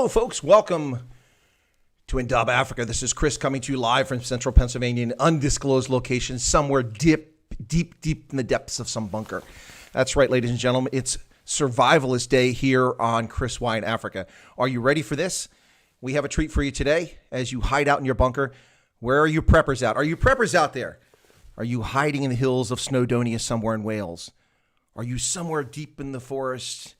Hello, folks. Welcome to Untitled Africa. This is Chris coming to you live from central Pennsylvania, an undisclosed location somewhere deep in the depths of some bunker. That's right, ladies and gentlemen. It's Survivalist Day here on Chris Wyatt Africa. Are you ready for this? We have a treat for you today as you hide out in your bunker. Where are you preppers out? Are you preppers out there? Are you hiding in the hills of Snowdonia somewhere in Wales? Are you somewhere deep in the forest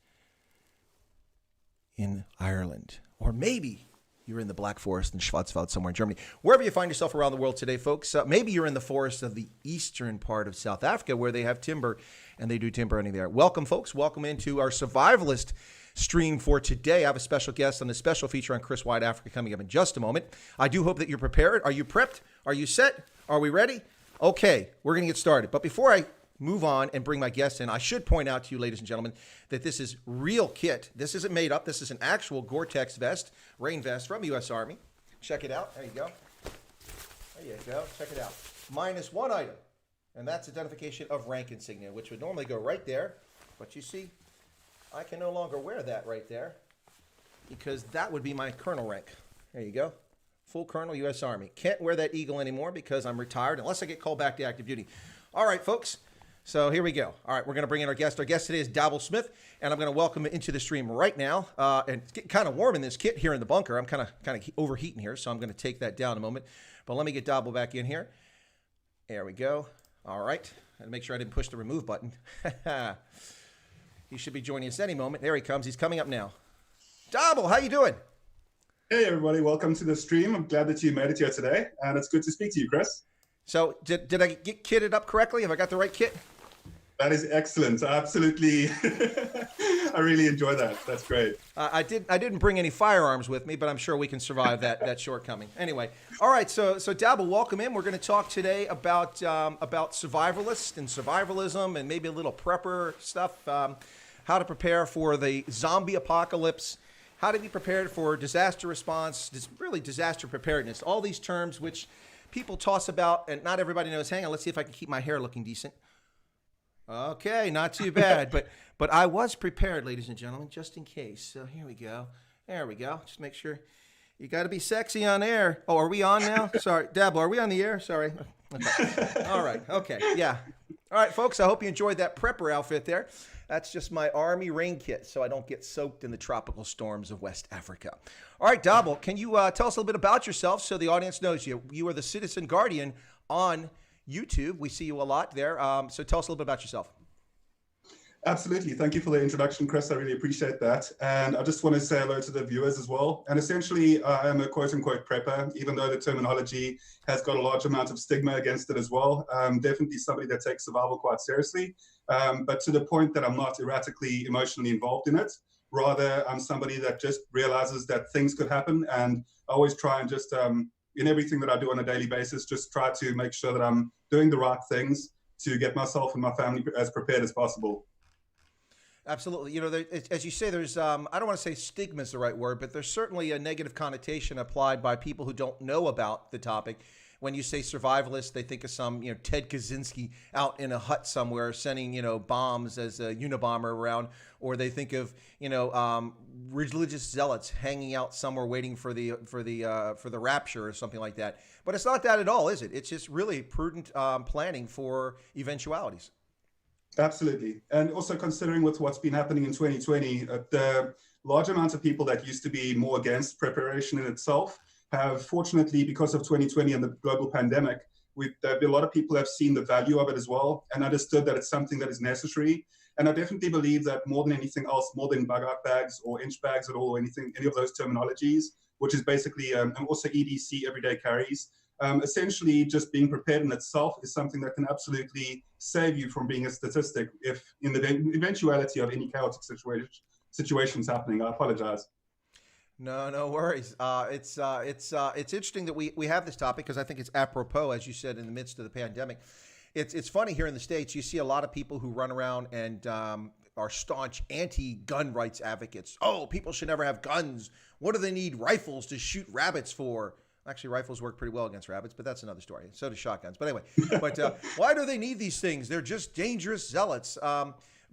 in Ireland? Or maybe you're in the Black Forest in Schwarzwald somewhere in Germany. Wherever you find yourself around the world today, folks, maybe you're in the forest of the eastern part of South Africa where they have timber and they do timber hunting there. Welcome, folks. Welcome into our Survivalist stream for today. I have a special guest on a special feature on Chris Wyatt Africa coming up in just a moment. I do hope that you're prepared. Are you prepped? Are you set? Are we ready? Okay, we're going to get started. But before I move on and bring my guest in, I should point out to you, ladies and gentlemen, that this is real kit. This isn't made up. This is an actual Gore-Tex vest, rain vest from the U.S. Army. Check it out. There you go. There you go. Check it out. Minus one item, and that's identification of rank insignia, which would normally go right there. But you see, I can no longer wear that right there because that would be my colonel rank. There you go. Full colonel, U.S. Army. Can't wear that eagle anymore because I'm retired unless I get called back to active duty. All right, folks. So here we go. All right, we're going to bring in our guest. Our guest today is Dabble Smith, and I'm going to welcome him into the stream right now. And it's getting kind of warm in this kit here in the bunker. I'm kind of overheating here, so I'm going to take that down in a moment. But let me get Dabble back in here. There we go. All right. And make sure I didn't push the remove button. He should be joining us any moment. There he comes. He's coming up now. Dabble, how you doing? Hey, everybody. Welcome to the stream. I'm glad that you made it here today, and it's good to speak to you, Chris. So did I get kitted up correctly? Have I got the right kit? That is excellent. Absolutely. I really enjoy that. That's great. I didn't bring any firearms with me, but I'm sure we can survive that shortcoming. Anyway, all right. So Dabble, welcome in. We're going to talk today about survivalist and survivalism and maybe a little prepper stuff. How to prepare for the zombie apocalypse. How to be prepared for disaster response. Really disaster preparedness. All these terms which people toss about, and not everybody knows. Hang on, let's see if I can keep my hair looking decent. Okay, not too bad, but I was prepared, ladies and gentlemen, just in case. So here we go. There we go. Just make sure you got to be sexy on air. Oh, are we on now? Sorry, Dabble, are we on the air? Sorry. Okay. All right. Okay. Yeah. All right, folks. I hope you enjoyed that prepper outfit there. That's just my Army rain kit, so I don't get soaked in the tropical storms of West Africa. All right, Dabble, can you tell us a little bit about yourself so the audience knows you? You are the Citizen Guardian on YouTube. We see you a lot there. So tell us a little bit about yourself. Absolutely. Thank you for the introduction, Chris. I really appreciate that. And I just want to say hello to the viewers as well. And essentially, I am a quote-unquote prepper, even though the terminology has got a large amount of stigma against it as well. Definitely somebody that takes survival quite seriously, but to the point that I'm not erratically emotionally involved in it. Rather, I'm somebody that just realizes that things could happen, and I always try and just, in everything that I do on a daily basis, just try to make sure that I'm doing the right things to get myself and my family as prepared as possible. Absolutely. You know, as you say, there's, I don't want to say stigma is the right word, but there's certainly a negative connotation applied by people who don't know about the topic. When you say survivalist, they think of some, Ted Kaczynski out in a hut somewhere sending, bombs as a Unabomber around, or they think of, religious zealots hanging out somewhere waiting for the rapture or something like that. But it's not that at all, is it? It's just really prudent planning for eventualities. Absolutely. And also considering with what's been happening in 2020, the large amount of people that used to be more against preparation in itself have, fortunately, because of 2020 and the global pandemic, there have been a lot of people who have seen the value of it as well and understood that it's something that is necessary. And I definitely believe that more than anything else, more than bug-out bags or inch bags at all, or any of those terminologies, which is basically, and also EDC, everyday carries, essentially just being prepared in itself is something that can absolutely save you from being a statistic if in the eventuality of any chaotic situations happening. I apologize. No worries. It's interesting that we have this topic because I think it's apropos, as you said, in the midst of the pandemic. It's funny here in the States, you see a lot of people who run around and are staunch anti-gun rights advocates. Oh, people should never have guns. What do they need rifles to shoot rabbits for? Actually, rifles work pretty well against rabbits, but that's another story. So do shotguns. But anyway, why do they need these things? They're just dangerous zealots.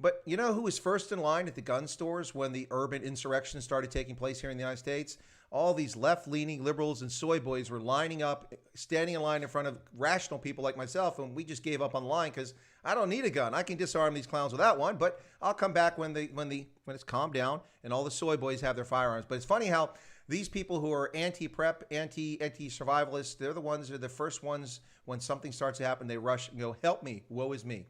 But you know who was first in line at the gun stores when the urban insurrection started taking place here in the United States? All these left-leaning liberals and soy boys were lining up, standing in line in front of rational people like myself, and we just gave up on the line because I don't need a gun. I can disarm these clowns without one, but I'll come back when it's calmed down and all the soy boys have their firearms. But it's funny how these people who are anti-prep, anti-survivalists, they're the first ones when something starts to happen, they rush and go, "Help me, woe is me."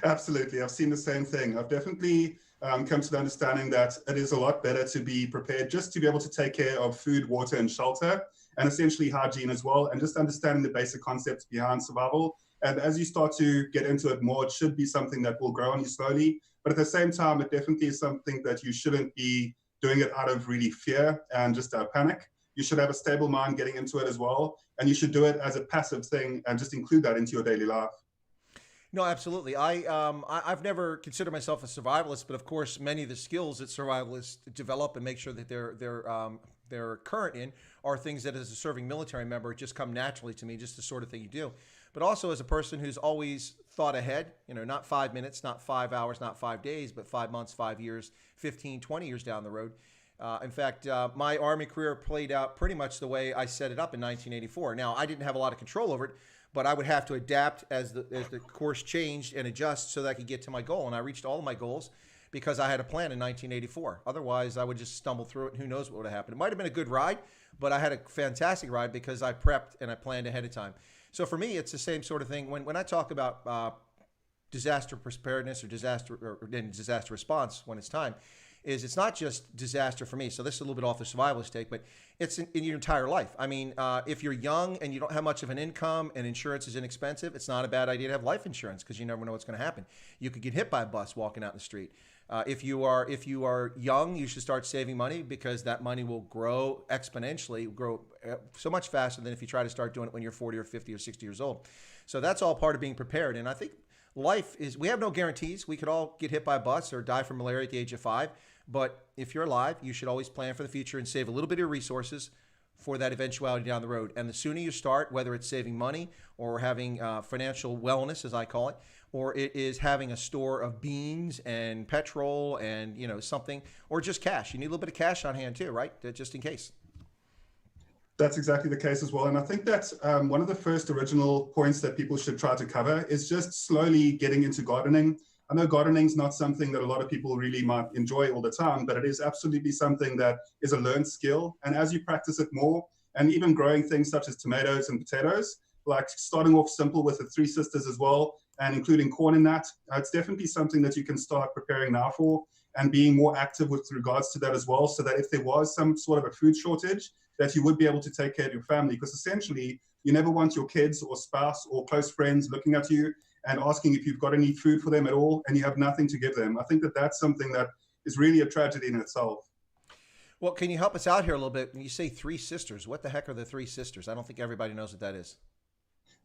Absolutely. I've seen the same thing. I've definitely come to the understanding that it is a lot better to be prepared just to be able to take care of food, water, and shelter, and essentially hygiene as well, and just understanding the basic concepts behind survival. And as you start to get into it more, it should be something that will grow on you slowly. But at the same time, it definitely is something that you shouldn't be doing it out of really fear and just panic. You should have a stable mind getting into it as well. And you should do it as a passive thing and just include that into your daily life. No, absolutely. I've never considered myself a survivalist, but of course, many of the skills that survivalists develop and make sure that they're current in are things that, as a serving military member, just come naturally to me, just the sort of thing you do. But also as a person who's always thought ahead, not 5 minutes, not 5 hours, not 5 days, but 5 months, 5 years, 15, 20 years down the road. In fact, my Army career played out pretty much the way I set it up in 1984. Now, I didn't have a lot of control over it, but I would have to adapt as the course changed and adjust so that I could get to my goal. And I reached all of my goals because I had a plan in 1984. Otherwise, I would just stumble through it and who knows what would have happened. It might have been a good ride, but I had a fantastic ride because I prepped and I planned ahead of time. So for me, it's the same sort of thing. When I talk about disaster preparedness or disaster response when it's time, it's not just disaster for me. So this is a little bit off the survivalist take, but it's in your entire life. I mean, if you're young and you don't have much of an income and insurance is inexpensive, it's not a bad idea to have life insurance because you never know what's going to happen. You could get hit by a bus walking out in the street. If you are young, you should start saving money because that money will grow exponentially, grow so much faster than if you try to start doing it when you're 40 or 50 or 60 years old. So that's all part of being prepared. And I think we have no guarantees. We could all get hit by a bus or die from malaria at the age of 5. But if you're alive, you should always plan for the future and save a little bit of resources for that eventuality down the road. And the sooner you start, whether it's saving money or having financial wellness, as I call it, or it is having a store of beans and petrol and something, or just cash. You need a little bit of cash on hand too, right? Just in case. That's exactly the case as well. And I think that's one of the first original points that people should try to cover is just slowly getting into gardening. I know gardening is not something that a lot of people really might enjoy all the time, but it is absolutely something that is a learned skill. And as you practice it more, and even growing things such as tomatoes and potatoes, like starting off simple with the Three Sisters as well, and including corn in that, it's definitely something that you can start preparing now for and being more active with regards to that as well, so that if there was some sort of a food shortage, that you would be able to take care of your family, because essentially you never want your kids or spouse or close friends looking at you and asking if you've got any food for them at all, and you have nothing to give them. I think that that's something that is really a tragedy in itself. Well, can you help us out here a little bit? When you say Three Sisters, what the heck are the Three Sisters? I don't think everybody knows what that is.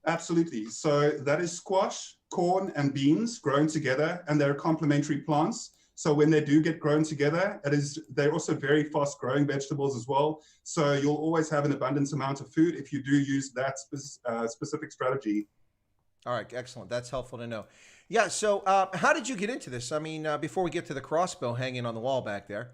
Absolutely. So that is squash, corn, and beans grown together, and they're complementary plants. So when they do get grown together, they're also very fast growing vegetables as well. So you'll always have an abundant amount of food if you do use that specific strategy. All right, excellent. That's helpful to know. Yeah, so how did you get into this? I mean, before we get to the crossbow hanging on the wall back there.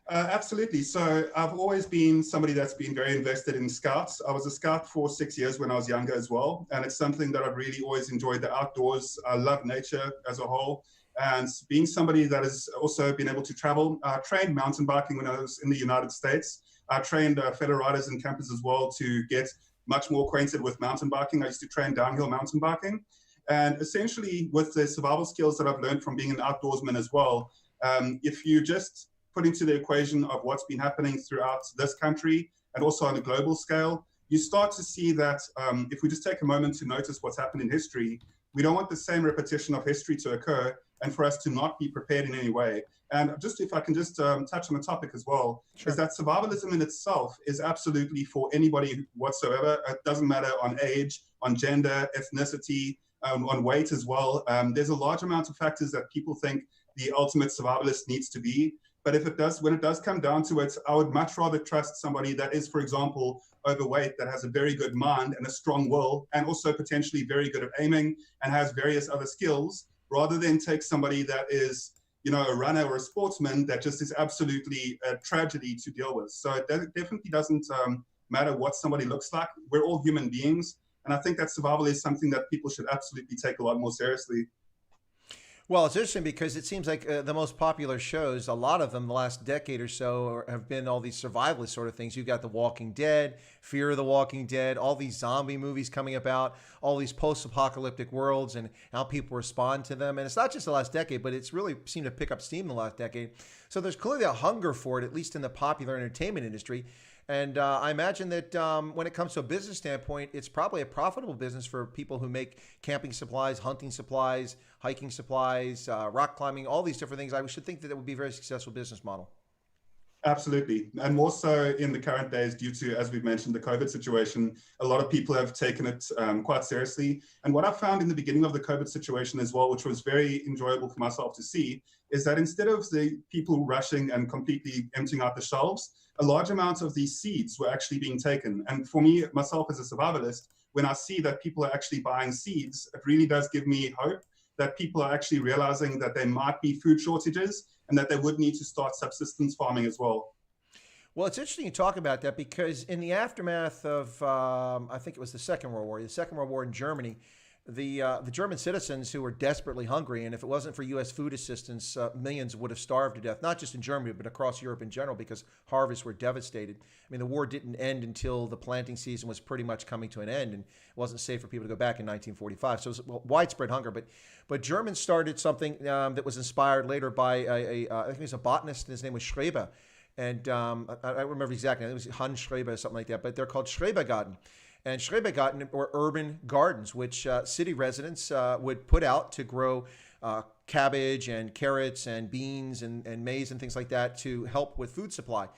Absolutely. So I've always been somebody that's been very invested in scouts. I was a scout for 6 years when I was younger as well. And it's something that I've really always enjoyed, the outdoors. I love nature as a whole. And being somebody that has also been able to travel, I trained mountain biking when I was in the United States. I trained fellow riders and campers as well to get much more acquainted with mountain biking. I used to train downhill mountain biking. And essentially with the survival skills that I've learned from being an outdoorsman as well, if you just put into the equation of what's been happening throughout this country and also on a global scale, you start to see that if we just take a moment to notice what's happened in history, we don't want the same repetition of history to occur and for us to not be prepared in any way. And just if I can just touch on the topic as well, Sure. is that survivalism in itself is absolutely for anybody whatsoever. It doesn't matter on age, on gender, ethnicity, on weight as well. There's a large amount of factors that people think the ultimate survivalist needs to be. But when it does come down to it, I would much rather trust somebody that is, for example, overweight, that has a very good mind and a strong will, and also potentially very good at aiming and has various other skills, rather than take somebody that is, a runner or a sportsman that just is absolutely a tragedy to deal with. So it definitely doesn't matter what somebody looks like. We're all human beings. And I think that survival is something that people should absolutely take a lot more seriously. Well, it's interesting because it seems like the most popular shows, a lot of them the last decade or so, have been all these survivalist sort of things. You've got The Walking Dead, Fear of the Walking Dead, all these zombie movies coming about, all these post-apocalyptic worlds and how people respond to them. And it's not just the last decade, but it's really seemed to pick up steam the last decade. So there's clearly a hunger for it, at least in the popular entertainment industry. And I imagine that when it comes to a business standpoint, it's probably a profitable business for people who make camping supplies, hunting supplies, hiking supplies, rock climbing, all these different things. I should think that it would be a very successful business model. Absolutely. And more so in the current days due to, as we've mentioned, the COVID situation, a lot of people have taken it quite seriously. And what I found in the beginning of the COVID situation as well, which was very enjoyable for myself to see, is that instead of the people rushing and completely emptying out the shelves, a large amount of these seeds were actually being taken. And for me, myself as a survivalist, when I see that people are actually buying seeds, it really does give me hope that people are actually realizing that there might be food shortages and that they would need to start subsistence farming as well. Well, it's interesting you talk about that because in the aftermath of, I think it was the Second World War in Germany, the German citizens who were desperately hungry, and if it wasn't for U.S. food assistance, millions would have starved to death, not just in Germany, but across Europe in general, because harvests were devastated. I mean, the war didn't end until the planting season was pretty much coming to an end, and it wasn't safe for people to go back in 1945. So it was widespread hunger. But Germans started something that was inspired later by I think he was a botanist, and his name was Schreber. And I don't remember exactly. It was Hans Schreber or something like that. But they're called Schrebergarten. And Schrebergarten were urban gardens, which city residents would put out to grow cabbage and carrots and beans and maize and things like that to help with food supply.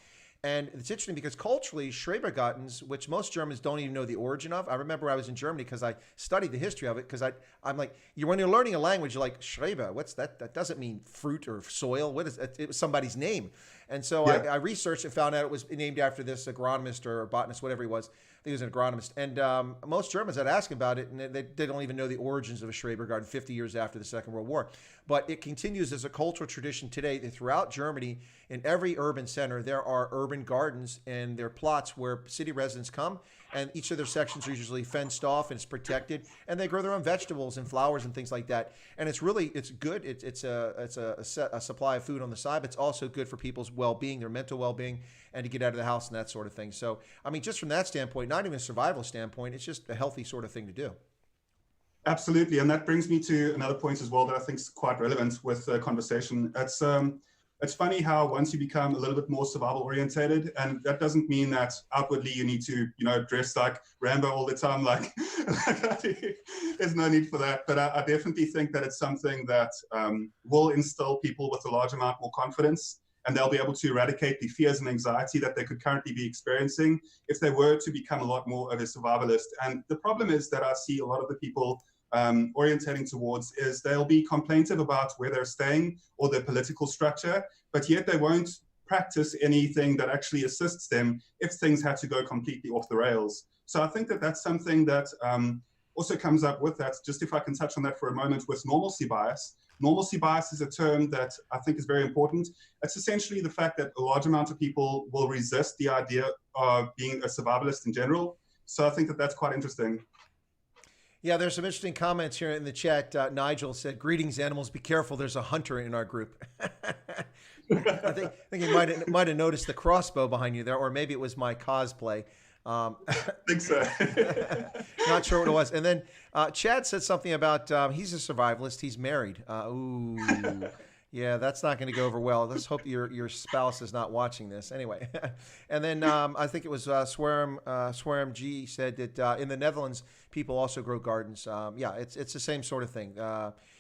And it's interesting because culturally, Schrebergartens, which most Germans don't even know the origin of. I remember I was in Germany because I studied the history of it because I'm like, when you're learning a language, you're like, Schreber, what's that? That doesn't mean fruit or soil. What is it? It was somebody's name. And so I researched and found out it was named after this agronomist or botanist, whatever he was. I think he was an agronomist. And most Germans, I'd ask about it, and they don't even know the origins of a Schrebergarten 50 years after the Second World War. But it continues as a cultural tradition today that throughout Germany, in every urban center, there are urban gardens and they're plots where city residents come, and each of their sections are usually fenced off and it's protected, and they grow their own vegetables and flowers and things like that. And it's good. It's a supply of food on the side, but it's also good for people's well-being, their mental well-being, and to get out of the house and that sort of thing. So, I mean, just from that standpoint, not even a survival standpoint, it's just a healthy sort of thing to do. Absolutely. And that brings me to another point as well that I think is quite relevant with the conversation. It's funny how once you become a little bit more survival orientated, and that doesn't mean that outwardly you need to, dress like Rambo all the time. Like there's no need for that. But I definitely think that it's something that will instill people with a large amount more confidence, and they'll be able to eradicate the fears and anxiety that they could currently be experiencing if they were to become a lot more of a survivalist. And the problem is that I see a lot of the people orientating towards is they'll be complaintive about where they're staying or their political structure, but yet they won't practice anything that actually assists them if things had to go completely off the rails. So I think that that's something that also comes up with that. Just if I can touch on that for a moment with normalcy bias. Normalcy bias is a term that I think is very important. It's essentially the fact that a large amount of people will resist the idea of being a survivalist in general. So I think that that's quite interesting. Yeah, there's some interesting comments here in the chat. Nigel said, "Greetings, animals. Be careful. There's a hunter in our group." I think you might have noticed the crossbow behind you there, or maybe it was my cosplay. I think so. Not sure what it was. And then Chad said something about he's a survivalist. He's married. Ooh. Yeah, that's not going to go over well. Let's hope your spouse is not watching this. Anyway, and then I think it was Swarm G said that in the Netherlands, people also grow gardens. Yeah, it's the same sort of thing.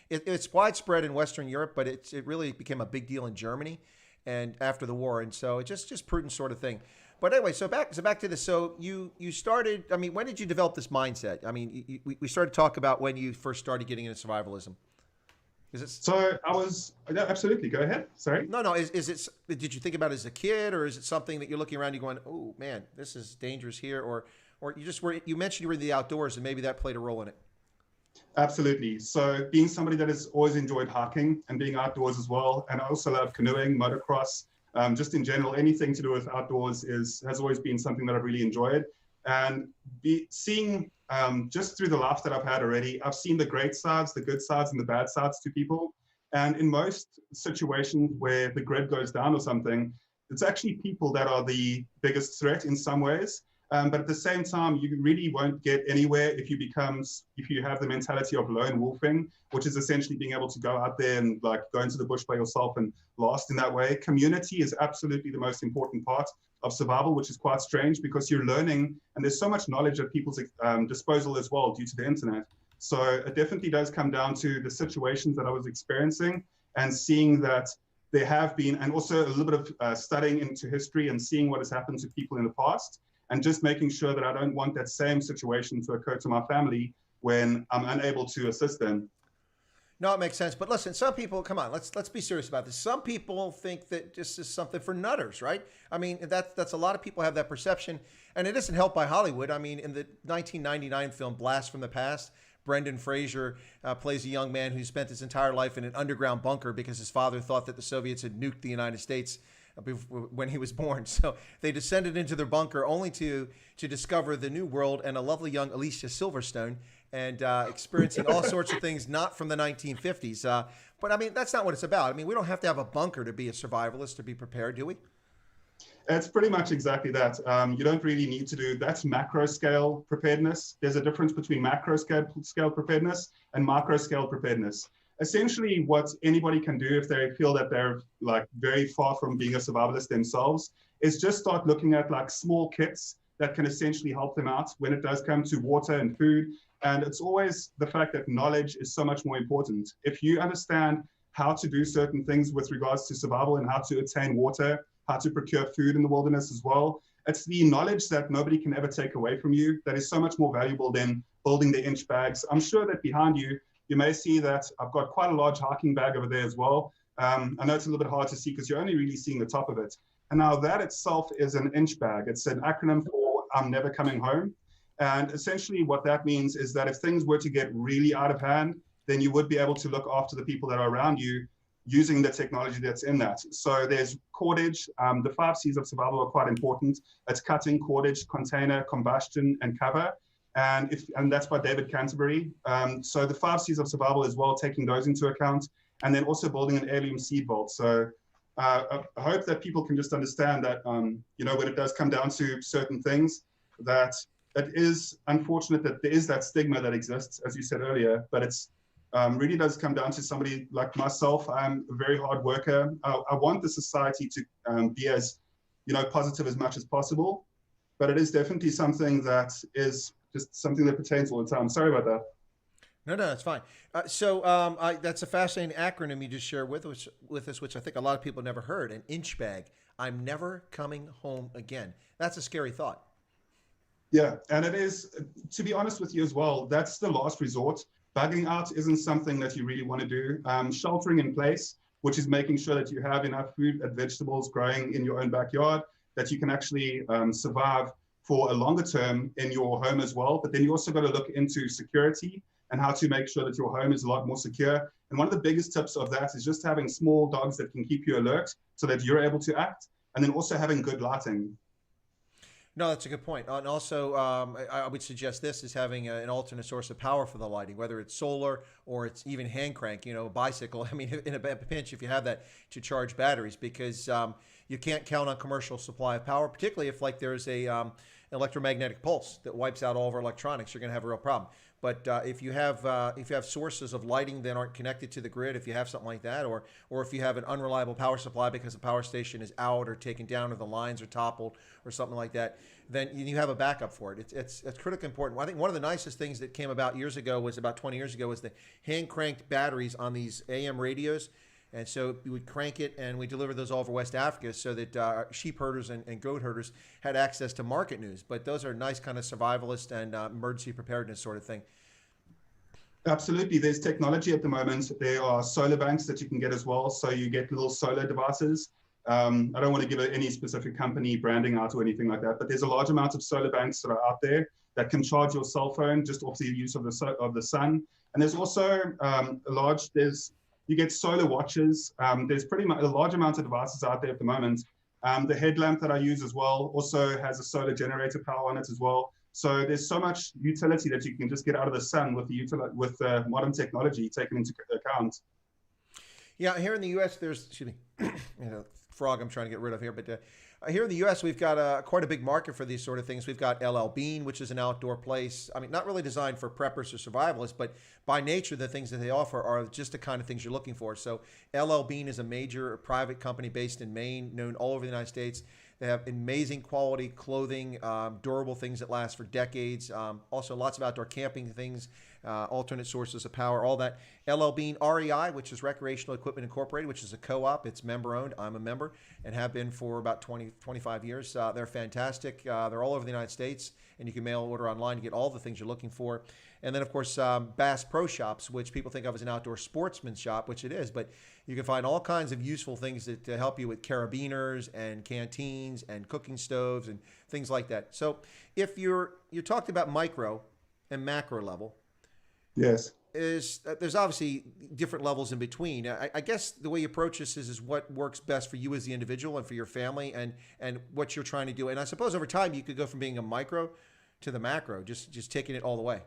It's widespread in Western Europe, but it really became a big deal in Germany and after the war. And so it's just prudent sort of thing. But anyway, so back to this. So you started, I mean, when did you develop this mindset? I mean, we started to talk about when you first started getting into survivalism. Is it? So yeah, absolutely. Go ahead. Sorry. No, no. Is it? Did you think about it as a kid, or is it something that you're looking around, you going, "Oh man, this is dangerous here," or you just were? You mentioned you were in the outdoors, and maybe that played a role in it. Absolutely. So being somebody that has always enjoyed hiking and being outdoors as well, and I also love canoeing, motocross, just in general, anything to do with outdoors has always been something that I've really enjoyed. And seeing just through the life that I've had already, I've seen the great sides, the good sides, and the bad sides to people. And in most situations where the grid goes down or something, it's actually people that are the biggest threat in some ways. But at the same time, you really won't get anywhere if you have the mentality of lone wolfing, which is essentially being able to go out there and like go into the bush by yourself and last in that way. Community is absolutely the most important part of survival, which is quite strange because you're learning and there's so much knowledge at people's disposal as well due to the internet. So it definitely does come down to the situations that I was experiencing and seeing that there have been, and also a little bit of studying into history and seeing what has happened to people in the past, and just making sure that I don't want that same situation to occur to my family when I'm unable to assist them. No, it makes sense. But listen, some people, come on, let's be serious about this. Some people think that this is something for nutters, right? I mean, that's a lot of people have that perception, and it isn't helped by Hollywood. I mean, in the 1999 film Blast from the Past, Brendan Fraser plays a young man who spent his entire life in an underground bunker because his father thought that the Soviets had nuked the United States when he was born. So they descended into their bunker only to discover the new world and a lovely young Alicia Silverstone and experiencing all sorts of things not from the 1950s. But I mean, that's not what it's about. I mean, we don't have to have a bunker to be a survivalist, to be prepared, do we? It's pretty much exactly that. You don't really need to do, that's macro scale preparedness. There's a difference between macro scale preparedness and micro scale preparedness. Essentially, what anybody can do if they feel that they're like very far from being a survivalist themselves is just start looking at like small kits that can essentially help them out when it does come to water and food. And it's always the fact that knowledge is so much more important. If you understand how to do certain things with regards to survival and how to attain water, how to procure food in the wilderness as well, it's the knowledge that nobody can ever take away from you that is so much more valuable than building the inch bags. I'm sure that behind you, you may see that I've got quite a large hiking bag over there as well. I know it's a little bit hard to see because you're only really seeing the top of it. And now that itself is an inch bag. It's an acronym for I'm never coming home. And essentially what that means is that if things were to get really out of hand, then you would be able to look after the people that are around you using the technology that's in that. So there's cordage. The 5 C's of survival are quite important. It's cutting, cordage, container, combustion, and cover. And that's by David Canterbury. So the 5 C's of survival as well, taking those into account, and then also building an heirloom seed vault. So I hope that people can just understand that, when it does come down to certain things, that it is unfortunate that there is that stigma that exists, as you said earlier, but it's really does come down to somebody like myself. I'm a very hard worker. I want the society to be as, positive as much as possible, but it is definitely something that is just something that pertains all the time. Sorry about that. No, that's fine. So that's a fascinating acronym you just shared with us, which I think a lot of people never heard. An inch bag. I'm never coming home again. That's a scary thought. Yeah, and it is, to be honest with you as well, that's the last resort. Bugging out isn't something that you really want to do. Sheltering in place, which is making sure that you have enough food and vegetables growing in your own backyard, that you can actually survive for a longer term in your home as well. But then you also got to look into security and how to make sure that your home is a lot more secure. And one of the biggest tips of that is just having small dogs that can keep you alert so that you're able to act, and then also having good lighting. No, that's a good point. And also, I would suggest this is having an alternate source of power for the lighting, whether it's solar or it's even hand crank, a bicycle. I mean, in a pinch, if you have that, to charge batteries, because you can't count on commercial supply of power, particularly if like there's a electromagnetic pulse that wipes out all of our electronics. You're going to have a real problem. But if you have sources of lighting that aren't connected to the grid, if you have something like that, or if you have an unreliable power supply because the power station is out or taken down or the lines are toppled or something like that, then you have a backup for it. It's critically important. I think one of the nicest things that came about about 20 years ago, was the hand cranked batteries on these AM radios. And so we would crank it, and we deliver those all over West Africa so that sheep herders and goat herders had access to market news. But those are nice kind of survivalist and emergency preparedness sort of thing. Absolutely. There's technology at the moment. There are solar banks that you can get as well. So you get little solar devices. I don't want to give any specific company branding out or anything like that, but there's a large amount of solar banks that are out there that can charge your cell phone just off the use of the sun. And there's also you get solar watches. There's pretty much a large amount of devices out there at the moment. The headlamp that I use as well also has a solar generator power on it as well. So there's so much utility that you can just get out of the sun with modern technology taken into account. Yeah, here in the U.S., there's, excuse me, frog I'm trying to get rid of here, but here in the U.S., we've got quite a big market for these sort of things. We've got LL Bean, which is an outdoor place. I mean, not really designed for preppers or survivalists, but by nature, the things that they offer are just the kind of things you're looking for. So LL Bean is a major private company based in Maine, known all over the United States. They have amazing quality clothing, durable things that last for decades. Also, lots of outdoor camping things, alternate sources of power, all that. LL Bean REI, which is Recreational Equipment Incorporated, which is a co-op. It's member-owned. I'm a member and have been for about 25 years. They're fantastic. They're all over the United States, and you can mail order online to get all the things you're looking for. And then, of course, Bass Pro Shops, which people think of as an outdoor sportsman shop, which it is, but you can find all kinds of useful things that help you with carabiners and canteens and cooking stoves and things like that. So if you're talking about micro and macro level, yes, there's obviously different levels in between. I guess the way you approach this is what works best for you as the individual and for your family and what you're trying to do. And I suppose over time you could go from being a micro to the macro, just taking it all the way.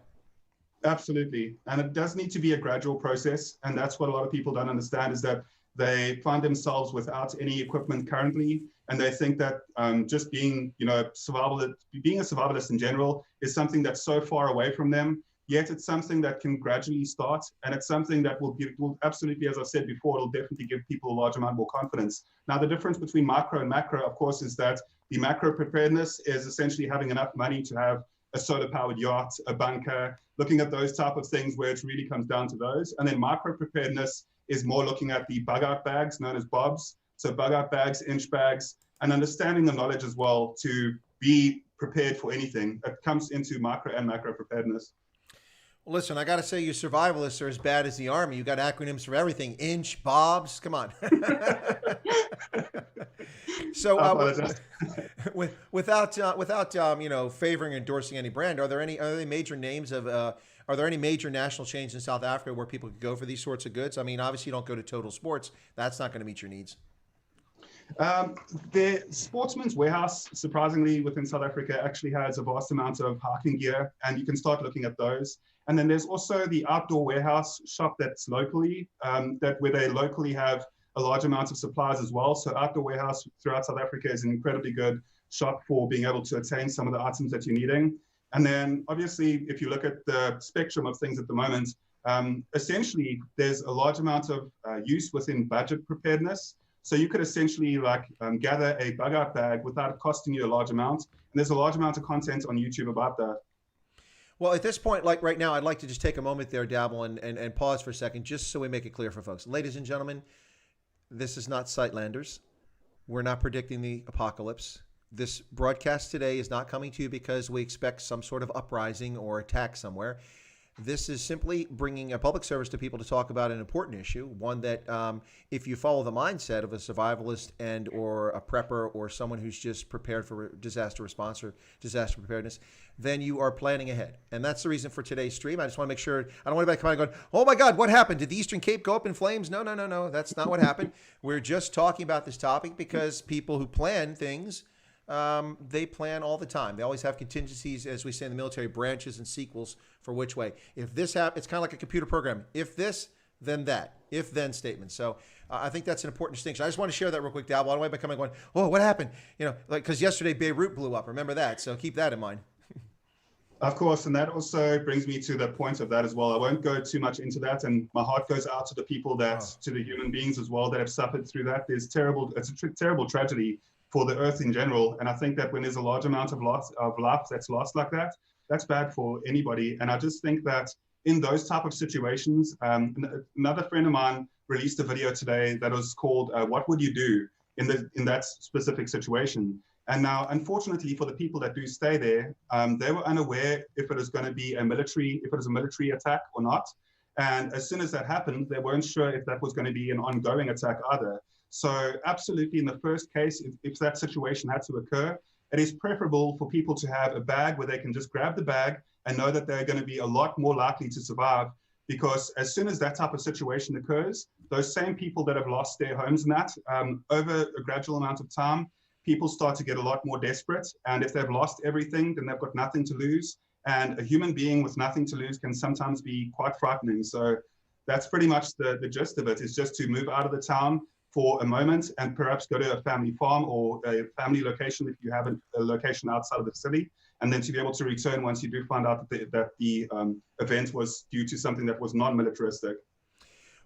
Absolutely. And it does need to be a gradual process. And that's what a lot of people don't understand, is that they find themselves without any equipment currently. And they think that just being, being a survivalist in general is something that's so far away from them. Yet it's something that can gradually start. And it's something that will absolutely, as I said before, it'll definitely give people a large amount more confidence. Now, the difference between micro and macro, of course, is that the macro preparedness is essentially having enough money to have a solar-powered yacht, a bunker, looking at those type of things where it really comes down to those. And then micro preparedness is more looking at the bug-out bags known as BOBs. So bug-out bags, inch bags, and understanding the knowledge as well to be prepared for anything. It comes into micro and macro preparedness. Well, listen, I got to say, you survivalists are as bad as the Army. You got acronyms for everything. Inch, BOBs, come on. So, without favoring or endorsing any brand, are there any major names of? Are there any major national chains in South Africa where people could go for these sorts of goods? I mean, obviously, you don't go to Total Sports. That's not going to meet your needs. The Sportsman's Warehouse, surprisingly, within South Africa, actually has a vast amount of hiking gear, and you can start looking at those. And then there's also the Outdoor Warehouse shop that's locally, where they locally have a large amount of supplies as well. So Outdoor Warehouse throughout South Africa is an incredibly good shop for being able to attain some of the items that you're needing. And then obviously, if you look at the spectrum of things at the moment, essentially there's a large amount of use within budget preparedness. So you could essentially gather a bug-out bag without it costing you a large amount. And there's a large amount of content on YouTube about that. Well, at this point, like right now, I'd like to just take a moment there, Dabble, and pause for a second, just so we make it clear for folks. Ladies and gentlemen, this is not Sightlanders. We're not predicting the apocalypse. This broadcast today is not coming to you because we expect some sort of uprising or attack somewhere. This is simply bringing a public service to people to talk about an important issue, one that if you follow the mindset of a survivalist and or a prepper or someone who's just prepared for disaster response or disaster preparedness, then you are planning ahead. And that's the reason for today's stream. I just want to make sure, I don't want anybody coming going, oh my God, what happened? Did the Eastern Cape go up in flames? No, that's not what happened. We're just talking about this topic because people who plan things, they plan all the time. They always have contingencies, as we say in the military, branches and sequels for which way. If this happens, it's kind of like a computer program. If this, then that. If then statement. So I think that's an important distinction. I just want to share that real quick, Dal. I don't want anybody coming going, oh, what happened? Because yesterday Beirut blew up. Remember that. So keep that in mind. Of course, and that also brings me to the point of that as well. I won't go too much into that, and my heart goes out to the people to the human beings as well that have suffered through that. It's a terrible tragedy for the earth in general. And I think that when there's a large amount of life that's lost like that, that's bad for anybody. And I just think that in those type of situations, another friend of mine released a video today that was called, What Would You Do in that specific situation? And now, unfortunately, for the people that do stay there, they were unaware if it was going to be a military attack or not. And as soon as that happened, they weren't sure if that was going to be an ongoing attack either. So absolutely, in the first case, if that situation had to occur, it is preferable for people to have a bag where they can just grab the bag and know that they're going to be a lot more likely to survive. Because as soon as that type of situation occurs, those same people that have lost their homes and that, over a gradual amount of time, people start to get a lot more desperate. And if they've lost everything, then they've got nothing to lose. And a human being with nothing to lose can sometimes be quite frightening. So that's pretty much the gist of it, is just to move out of the town for a moment and perhaps go to a family farm or a family location if you have a location outside of the city, and then to be able to return once you do find out that the event was due to something that was non-militaristic.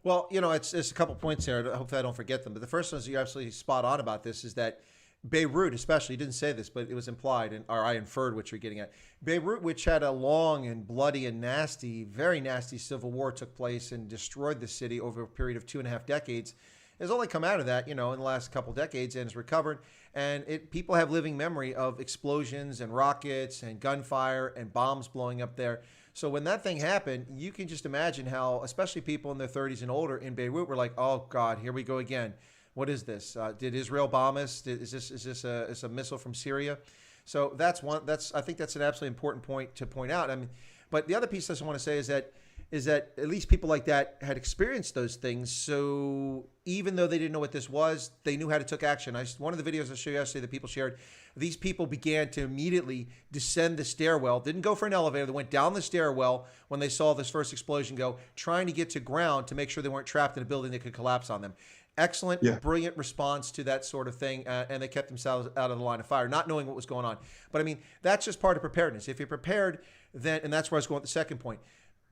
Well, you know, it's a couple points there. Hopefully I don't forget them. But the first one is, you're absolutely spot on about this, is that Beirut, especially, you didn't say this, but it was implied, or I inferred what you're getting at. Beirut, which had a long and bloody and nasty, very nasty civil war, took place and destroyed the city over a period of 2.5 decades, has only come out of that, you know, in the last couple decades, and has recovered. And people have living memory of explosions and rockets and gunfire and bombs blowing up there. So when that thing happened, you can just imagine how, especially people in their 30s and older in Beirut, were like, "Oh God, here we go again. What is this? Did Israel bomb us? Is this a missile from Syria?" So that's one. I think that's an absolutely important point to point out. I mean, but the other piece I just want to say is that at least people like that had experienced those things. So even though they didn't know what this was, they knew how to take action. One of the videos I showed you yesterday that people shared, these people began to immediately descend the stairwell, didn't go for an elevator. They went down the stairwell when they saw this first explosion go, trying to get to ground to make sure they weren't trapped in a building that could collapse on them. Excellent, brilliant response to that sort of thing, and they kept themselves out of the line of fire, not knowing what was going on. But I mean, that's just part of preparedness. If you're prepared, then, and that's where I was going with the second point,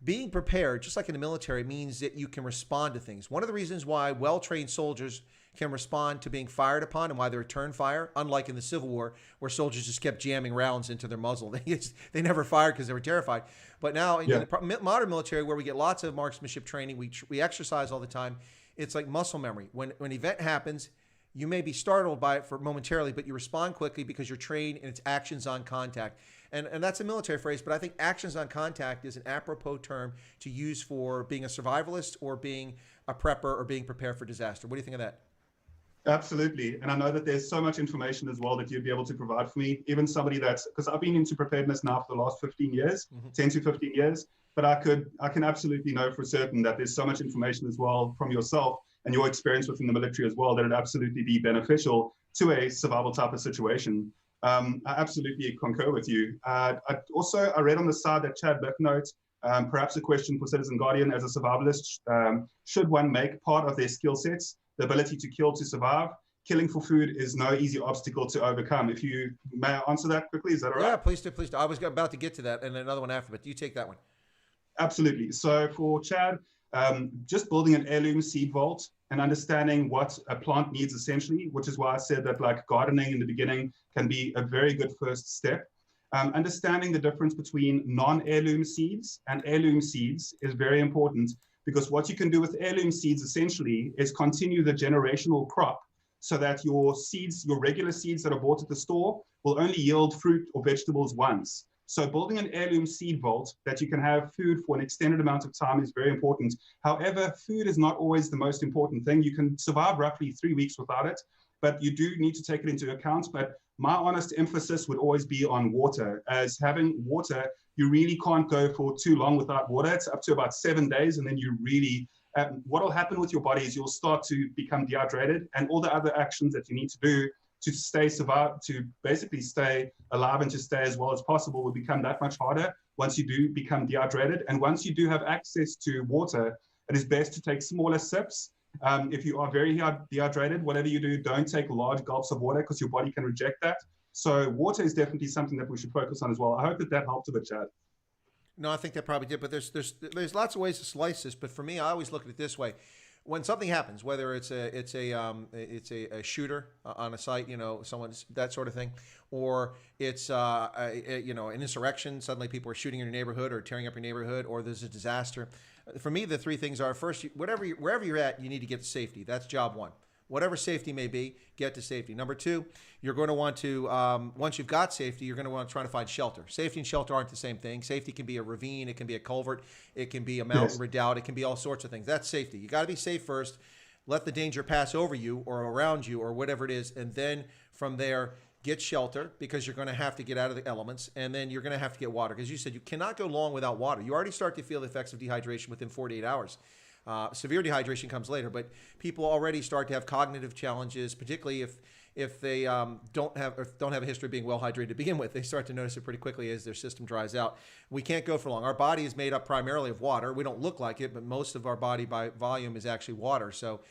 being prepared, just like in the military, means that you can respond to things. One of the reasons why well-trained soldiers can respond to being fired upon and why they return fire, unlike in the Civil War, where soldiers just kept jamming rounds into their muzzle. They never fired because they were terrified. But now in the modern military, where we get lots of marksmanship training, we exercise all the time, it's like muscle memory. When an event happens, you may be startled by it for momentarily, but you respond quickly because you're trained and it's actions on contact. And that's a military phrase, but I think actions on contact is an apropos term to use for being a survivalist or being a prepper or being prepared for disaster. What do you think of that? Absolutely. And I know that there's so much information as well that you'd be able to provide for me, even somebody that's, because I've been into preparedness now for the last 15 years, 10 to 15 years, but I can absolutely know for certain that there's so much information as well from yourself and your experience within the military as well, that it'd absolutely be beneficial to a survival type of situation. I absolutely concur with you. I read on the side that Chad notes, perhaps a question for Citizen Guardian as a survivalist, should one make part of their skill sets the ability to kill to survive? Killing for food is no easy obstacle to overcome. If you may answer that quickly, is that all right? Yeah, please do. I was about to get to that and another one after, but you take that one. Absolutely. So for Chad, just building an heirloom seed vault and understanding what a plant needs essentially, which is why I said that like gardening in the beginning can be a very good first step. Understanding the difference between non-heirloom seeds and heirloom seeds is very important, because what you can do with heirloom seeds essentially is continue the generational crop so that your seeds, your regular seeds that are bought at the store, will only yield fruit or vegetables once. So building an heirloom seed vault that you can have food for an extended amount of time is very important. However, food is not always the most important thing. You can survive roughly 3 weeks without it, but you do need to take it into account. But my honest emphasis would always be on water, as having water, you really can't go for too long without water. It's up to about 7 days, and then you really, what will happen with your body is you'll start to become dehydrated, and all the other actions that you need to do to basically stay alive and to stay as well as possible will become that much harder once you do become dehydrated. And once you do have access to water, it is best to take smaller sips. If you are very dehydrated, whatever you do, don't take large gulps of water because your body can reject that. So water is definitely something that we should focus on as well. I hope that helped a bit, Chad. No, I think that probably did, but there's lots of ways to slice this. But for me, I always look at it this way: when something happens, whether it's a shooter on a site, someone's that sort of thing, or it's an insurrection. Suddenly, people are shooting in your neighborhood or tearing up your neighborhood, or there's a disaster. For me, the three things are: first, wherever you're at, you need to get to safety. That's job one. whatever safety may be, get to safety. Number two, you're going to want to, once you've got safety, you're going to want to try to find shelter. Safety and shelter aren't the same thing. Safety can be a ravine, it can be a culvert, it can be a mountain redoubt, it can be all sorts of things. That's safety. You got to be safe first. Let the danger pass over you or around you or whatever it is, and then from there, get shelter, because you're going to have to get out of the elements, and then you're going to have to get water. Because you said you cannot go long without water. You already start to feel the effects of dehydration within 48 hours. Severe dehydration comes later, but people already start to have cognitive challenges, particularly if they don't have a history of being well hydrated to begin with. They start to notice it pretty quickly as their system dries out. We can't go for long. Our body is made up primarily of water. We don't look like it, but most of our body by volume is actually water. So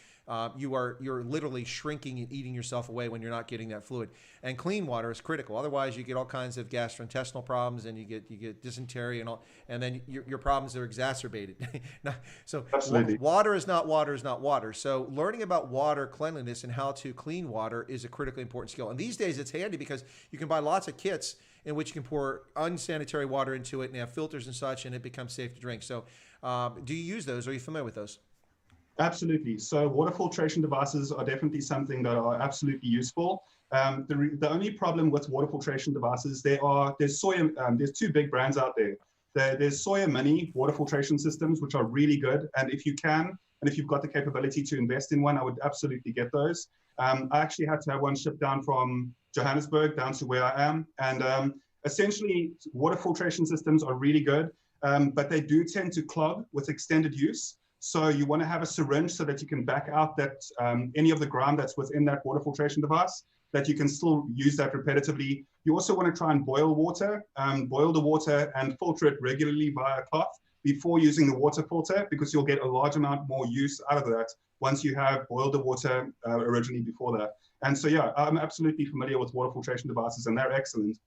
you're literally shrinking and eating yourself away when you're not getting that fluid. And clean water is critical. Otherwise, you get all kinds of gastrointestinal problems, and you get dysentery and all, and then your problems are exacerbated. So Absolutely. water is not water is not water. So learning about water cleanliness and how to clean water is a critically important skill. And these days, it's handy because you can buy lots of kits in which you can pour unsanitary water into it and have filters and such, and it becomes safe to drink. So do you use those? Are you familiar with those? Absolutely. So water filtration devices are definitely something that are absolutely useful. The only problem with water filtration devices, there's two big brands out there. There's Sawyer Mini water filtration systems, which are really good. And if you can, and if you've got the capability to invest in one, I would absolutely get those. I actually had to have one shipped down from Johannesburg down to where I am. And essentially, water filtration systems are really good, but they do tend to clog with extended use. So you want to have a syringe so that you can back out that any of the ground that's within that water filtration device, that you can still use that repetitively. You also want to try and boil the water and filter it regularly via a cloth before using the water filter, because you'll get a large amount more use out of that once you have boiled the water originally before that. And so, yeah, I'm absolutely familiar with water filtration devices, and they're excellent.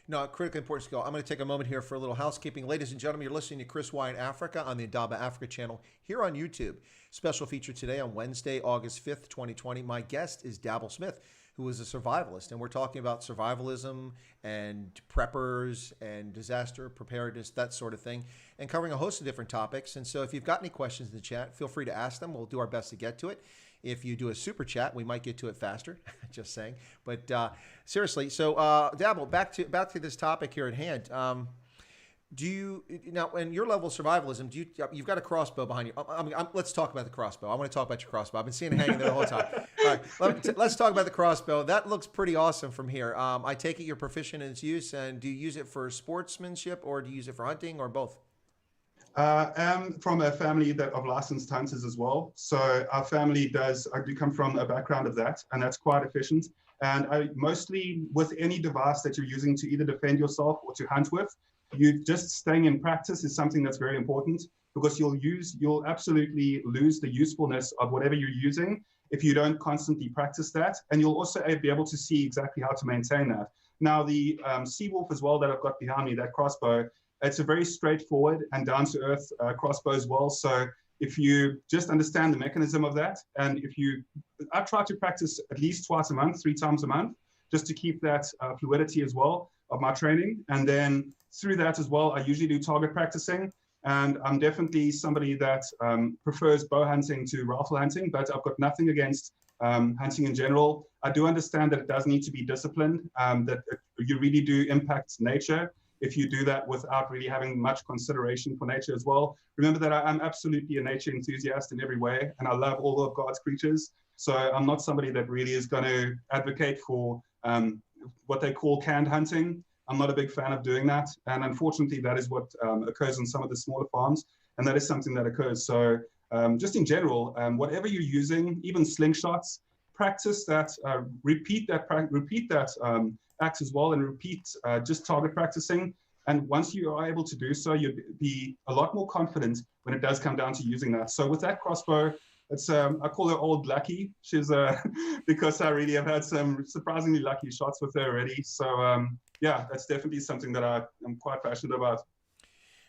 No, critically important skill. I'm going to take a moment here for a little housekeeping. Ladies and gentlemen, you're listening to Chris Wyatt Africa on the Indaba Africa channel here on YouTube. Special feature today on Wednesday, August 5th, 2020. My guest is Dabble Smith, who is a survivalist, and we're talking about survivalism and preppers and disaster preparedness, that sort of thing, and covering a host of different topics. And so if you've got any questions in the chat, feel free to ask them. We'll do our best to get to it. If you do a super chat, we might get to it faster. Just saying. But seriously, so Dabble, back to this topic here at hand. Do you now, in your level of survivalism, you've got a crossbow behind you? Let's talk about the crossbow. I want to talk about your crossbow. I've been seeing it hanging there the whole time. All right, let's talk about the crossbow. That looks pretty awesome from here. I take it you're proficient in its use, and do you use it for sportsmanship, or do you use it for hunting, or both? I'm from a family of licensed hunters as well. So our family I do come from a background of that, and that's quite efficient. And I mostly, with any device that you're using to either defend yourself or to hunt with, you just staying in practice is something that's very important, because you'll absolutely lose the usefulness of whatever you're using if you don't constantly practice that. And you'll also be able to see exactly how to maintain that. Now, the Seawolf as well that I've got behind me, that crossbow, it's a very straightforward and down-to-earth crossbow as well. So if you just understand the mechanism of that, and I try to practice at least twice a month, 3 times a month, just to keep that fluidity as well of my training. And then through that as well, I usually do target practicing. And I'm definitely somebody that prefers bow hunting to rifle hunting, but I've got nothing against hunting in general. I do understand that it does need to be disciplined, that you really do impact nature if you do that without really having much consideration for nature as well. Remember that I'm absolutely a nature enthusiast in every way, and I love all of God's creatures. So I'm not somebody that really is going to advocate for what they call canned hunting. I'm not a big fan of doing that. And unfortunately, that is what occurs on some of the smaller farms. And that is something that occurs. So just in general, whatever you're using, even slingshots, practice that, repeat that act as well, and repeat just target practicing. And once you are able to do so, you'll be a lot more confident when it does come down to using that. So with that crossbow, it's I call her Old Lucky. She's because I really have had some surprisingly lucky shots with her already. So yeah, that's definitely something that I'm quite passionate about.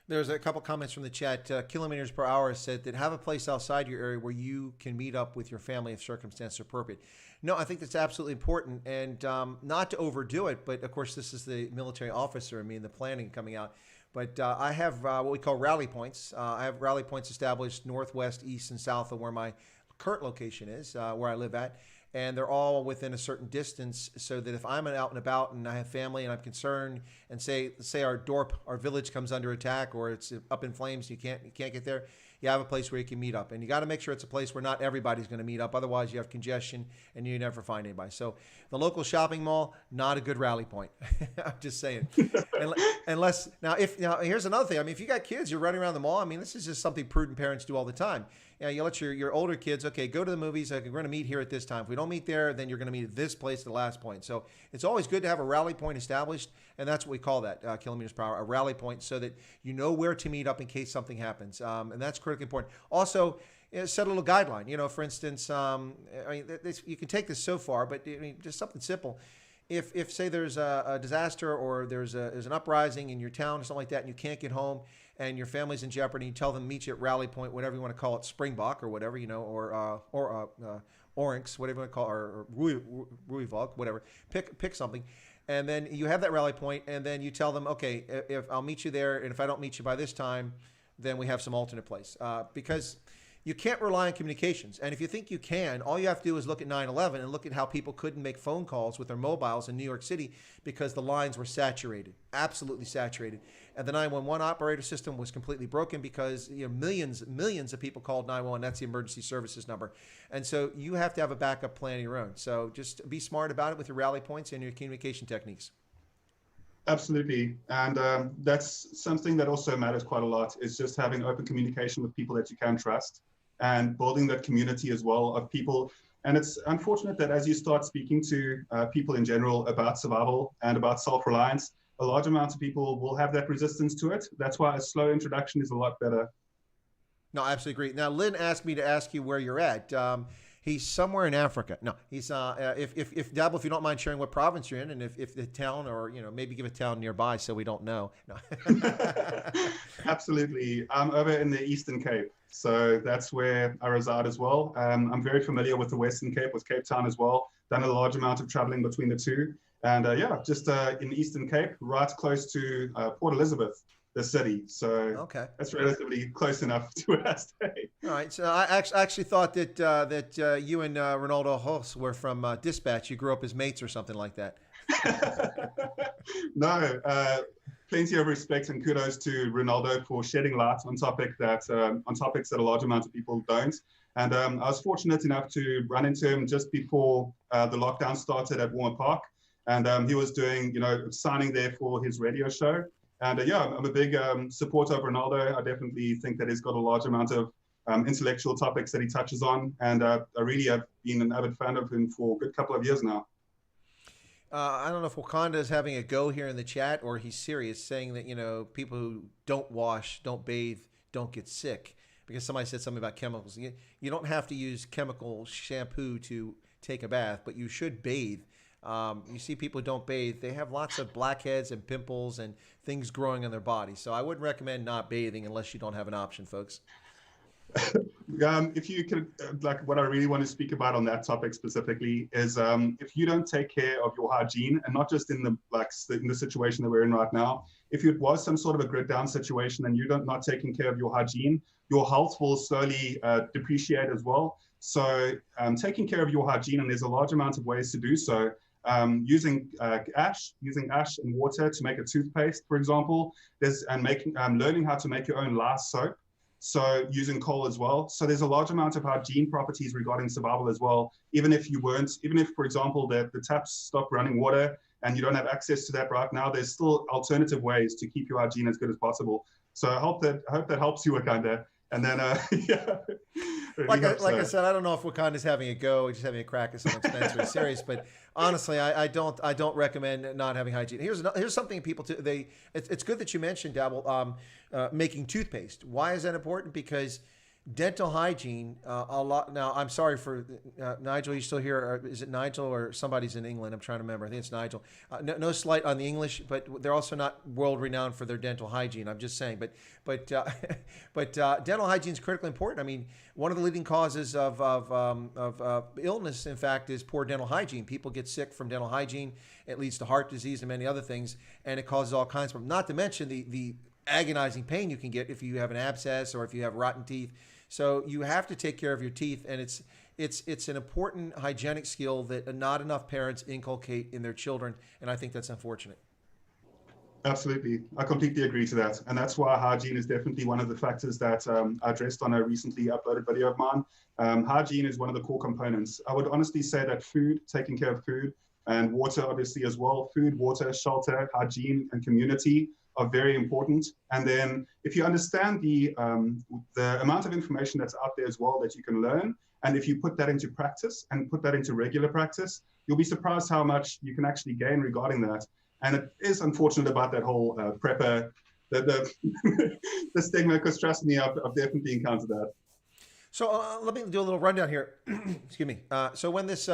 There's a couple comments from the chat. Kilometers per hour said that have a place outside your area where you can meet up with your family if circumstances are appropriate. No, I think that's absolutely important, and not to overdo it, but of course this is the military officer in me and the planning coming out. But I have what we call rally points. I have rally points established northwest, east, and south of where my current location is, where I live at. And they're all within a certain distance, so that if I'm out and about and I have family and I'm concerned, and say our village comes under attack, or it's up in flames, you can't get there, you have a place where you can meet up. And you got to make sure it's a place where not everybody's going to meet up. Otherwise, you have congestion and you never find anybody. So the local shopping mall, not a good rally point. I'm just saying. Unless now here's another thing. I mean, if you got kids, you're running around the mall. I mean, this is just something prudent parents do all the time. You let your older kids, okay, go to the movies. Okay, we're going to meet here at this time. If we don't meet there, then you're going to meet at this place at the last point. So it's always good to have a rally point established, and that's what we call that, kilometers per hour, a rally point, so that you know where to meet up in case something happens. And that's critically important. Also, set a little guideline. For instance, you can take this so far, but just something simple. If say there's a disaster, or there's an uprising in your town or something like that, and you can't get home, and your family's in jeopardy, you tell them meet you at rally point, whatever you want to call it, Springbok or whatever, or Oryx, whatever you want to call it, or Ruivalk, whatever. Pick something, and then you have that rally point, and then you tell them, okay, if I'll meet you there, and if I don't meet you by this time, then we have some alternate place, because you can't rely on communications. And if you think you can, all you have to do is look at 9/11 and look at how people couldn't make phone calls with their mobiles in New York City because the lines were saturated, absolutely saturated. And the 911 operator system was completely broken because millions of people called 911. That's the emergency services number. And so you have to have a backup plan of your own. So just be smart about it with your rally points and your communication techniques. Absolutely. And that's something that also matters quite a lot, is just having open communication with people that you can trust, and building that community as well of people. And it's unfortunate that as you start speaking to people in general about survival and about self-reliance, a large amount of people will have that resistance to it. That's why a slow introduction is a lot better. No, I absolutely agree. Now, Lynn asked me to ask you where you're at. He's somewhere in Africa. No, he's if Dabo, if you don't mind sharing what province you're in, and if the town, or maybe give a town nearby so we don't know. No. Absolutely. I'm over in the Eastern Cape, so that's where I reside as well. I'm very familiar with the Western Cape, with Cape Town as well. Done a large amount of traveling between the two, and just in the Eastern Cape, right close to Port Elizabeth, the city. So okay, that's relatively close enough to where I stay. All right. So I actually thought that you and Ronaldo Hos were from Dispatch. You grew up as mates or something like that. No, plenty of respect and kudos to Ronaldo for shedding light on topics that a large amount of people don't. And I was fortunate enough to run into him just before the lockdown started at Warmer Park, and he was doing signing there for his radio show. And I'm a big supporter of Ronaldo. I definitely think that he's got a large amount of intellectual topics that he touches on. And I really have been an avid fan of him for a good couple of years now. I don't know if Wakanda is having a go here in the chat, or he's serious, saying that, people who don't wash, don't bathe, don't get sick. Because somebody said something about chemicals. You don't have to use chemical shampoo to take a bath, but you should bathe. You see people who don't bathe, they have lots of blackheads and pimples and things growing on their body. So I wouldn't recommend not bathing unless you don't have an option, folks. If you could, what I really want to speak about on that topic specifically is if you don't take care of your hygiene, and not just in the situation that we're in right now, if it was some sort of a grid down situation and you're not taking care of your hygiene, your health will slowly depreciate as well. So taking care of your hygiene, and there's a large amount of ways to do so. Using ash and water to make a toothpaste, for example, learning how to make your own lye soap. So using coal as well. So there's a large amount of hygiene properties regarding survival as well. Even if, for example, the taps stop running water and you don't have access to that right now, there's still alternative ways to keep your hygiene as good as possible. So I hope that helps you, Wakanda. And then, I said, I don't know if Wakanda's having a go, just having a crack at someone Spencer serious, but honestly, I don't recommend not having hygiene. Here's something people it's good that you mentioned, Dabble, making toothpaste. Why is that important? Because dental hygiene, a lot. Now, I'm sorry for Nigel. Are you still here? Is it Nigel or somebody's in England? I'm trying to remember. I think it's Nigel. No slight on the English, but they're also not world renowned for their dental hygiene. I'm just saying. But dental hygiene is critically important. I mean, one of the leading causes of illness, in fact, is poor dental hygiene. People get sick from dental hygiene. It leads to heart disease and many other things, and it causes all kinds of problems. Not to mention the agonizing pain you can get if you have an abscess or if you have rotten teeth. So you have to take care of your teeth, and it's an important hygienic skill that not enough parents inculcate in their children, and I think that's unfortunate. Absolutely. I completely agree to that. And that's why hygiene is definitely one of the factors that I addressed on a recently uploaded video of mine. Hygiene is one of the core components. I would honestly say that food, taking care of food, and water obviously as well, food, water, shelter, hygiene, and community are very important. And then if you understand the amount of information that's out there as well that you can learn, and if you put that into practice and put that into regular practice, you'll be surprised how much you can actually gain regarding that. And it is unfortunate about that whole prepper, the stigma, because trust me, I've definitely encountered that. So let me do a little rundown here. Excuse me. So when this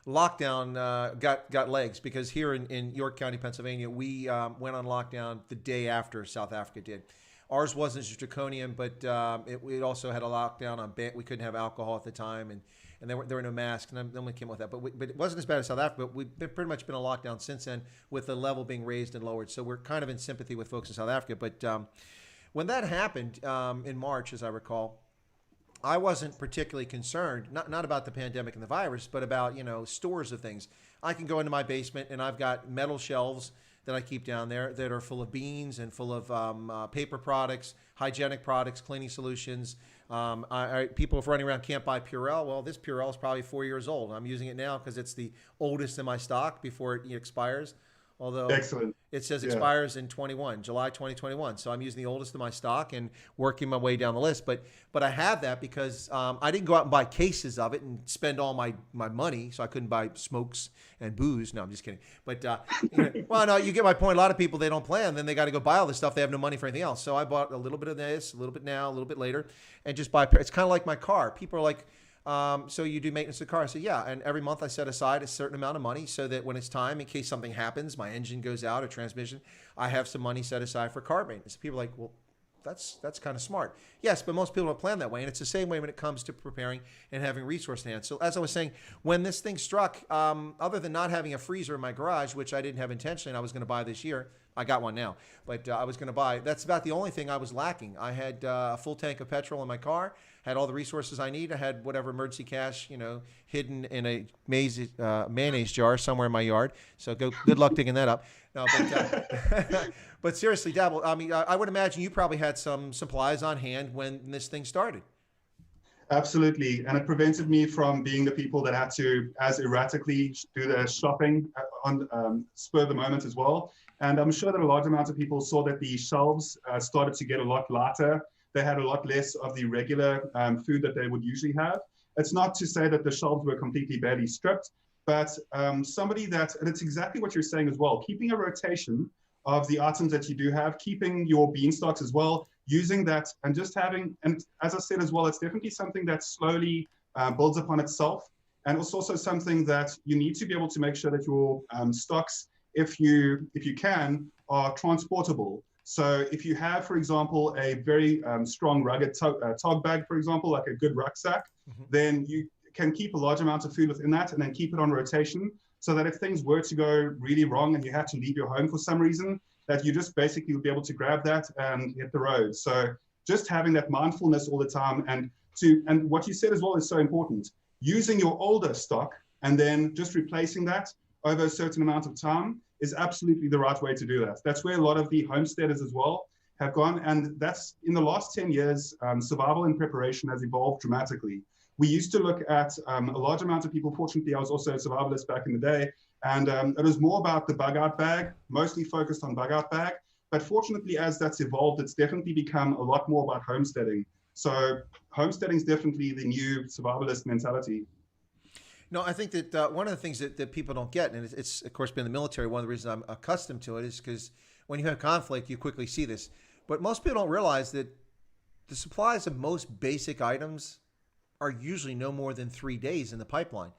lockdown got legs, because here in York County, Pennsylvania, we went on lockdown the day after South Africa did. Ours wasn't as draconian, but it also had a lockdown on we couldn't have alcohol at the time, and there were no masks, and then we came up with that. But it wasn't as bad as South Africa, but we've pretty much been on lockdown since then, with the level being raised and lowered. So we're kind of in sympathy with folks in South Africa. But when that happened in March, as I recall, I wasn't particularly concerned, not about the pandemic and the virus, but about, stores of things. I can go into my basement and I've got metal shelves that I keep down there that are full of beans and full of paper products, hygienic products, cleaning solutions. People running around can't buy Purell. Well, this Purell is probably 4 years old. I'm using it now because it's the oldest in my stock before it expires. Although Excellent. It says expires in July 2021. So I'm using the oldest of my stock and working my way down the list. But I have that because I didn't go out and buy cases of it and spend all my money. So I couldn't buy smokes and booze. No, I'm just kidding. But, well, no, you get my point. A lot of people, they don't plan. Then they got to go buy all this stuff. They have no money for anything else. So I bought a little bit of this, a little bit now, a little bit later, and just buy. It's kind of like my car. People are like, so you do maintenance of the car? I said, yeah. And every month I set aside a certain amount of money so that when it's time, in case something happens, my engine goes out or transmission, I have some money set aside for car maintenance. People are like, well, that's kind of smart. Yes, but most people don't plan that way. And it's the same way when it comes to preparing and having resource in hand. So as I was saying, when this thing struck, other than not having a freezer in my garage, which I didn't have intentionally and I was going to buy this year, I got one now, but I was going to buy, that's about the only thing I was lacking. I had a full tank of petrol in my car, had all the resources I need. I had whatever emergency cash, hidden in a mayonnaise jar somewhere in my yard. So good luck digging that up. No, but, but seriously, Dabble, I mean, I would imagine you probably had some supplies on hand when this thing started. Absolutely. And it prevented me from being the people that had to as erratically do their shopping on spur of the moment as well. And I'm sure that a large amount of people saw that the shelves started to get a lot lighter. They had a lot less of the regular food that they would usually have. It's not to say that the shelves were completely badly stripped, but and it's exactly what you're saying as well, keeping a rotation of the items that you do have, keeping your bean stocks as well, using that and just having, and as I said as well, it's definitely something that slowly builds upon itself. And it's also something that you need to be able to make sure that your stocks, if you can, are transportable. So if you have, for example, a very strong rugged tog bag, for example, like a good rucksack, then you can keep a large amount of food within that and then keep it on rotation so that if things were to go really wrong and you had to leave your home for some reason, that you just basically would be able to grab that and hit the road. So just having that mindfulness all the time and what you said as well is so important. Using your older stock and then just replacing that over a certain amount of time is absolutely the right way to do that. That's where a lot of the homesteaders as well have gone. And that's in the last 10 years, survival and preparation has evolved dramatically. We used to look at a large amount of people. Fortunately, I was also a survivalist back in the day. And it was more about the bug out bag, mostly focused on bug out bag. But fortunately, as that's evolved, it's definitely become a lot more about homesteading. So homesteading is definitely the new survivalist mentality. No, I think that one of the things that people don't get, and it's of course been in the military, one of the reasons I'm accustomed to it is because when you have conflict, you quickly see this. But most people don't realize that the supplies of most basic items are usually no more than 3 days in the pipeline.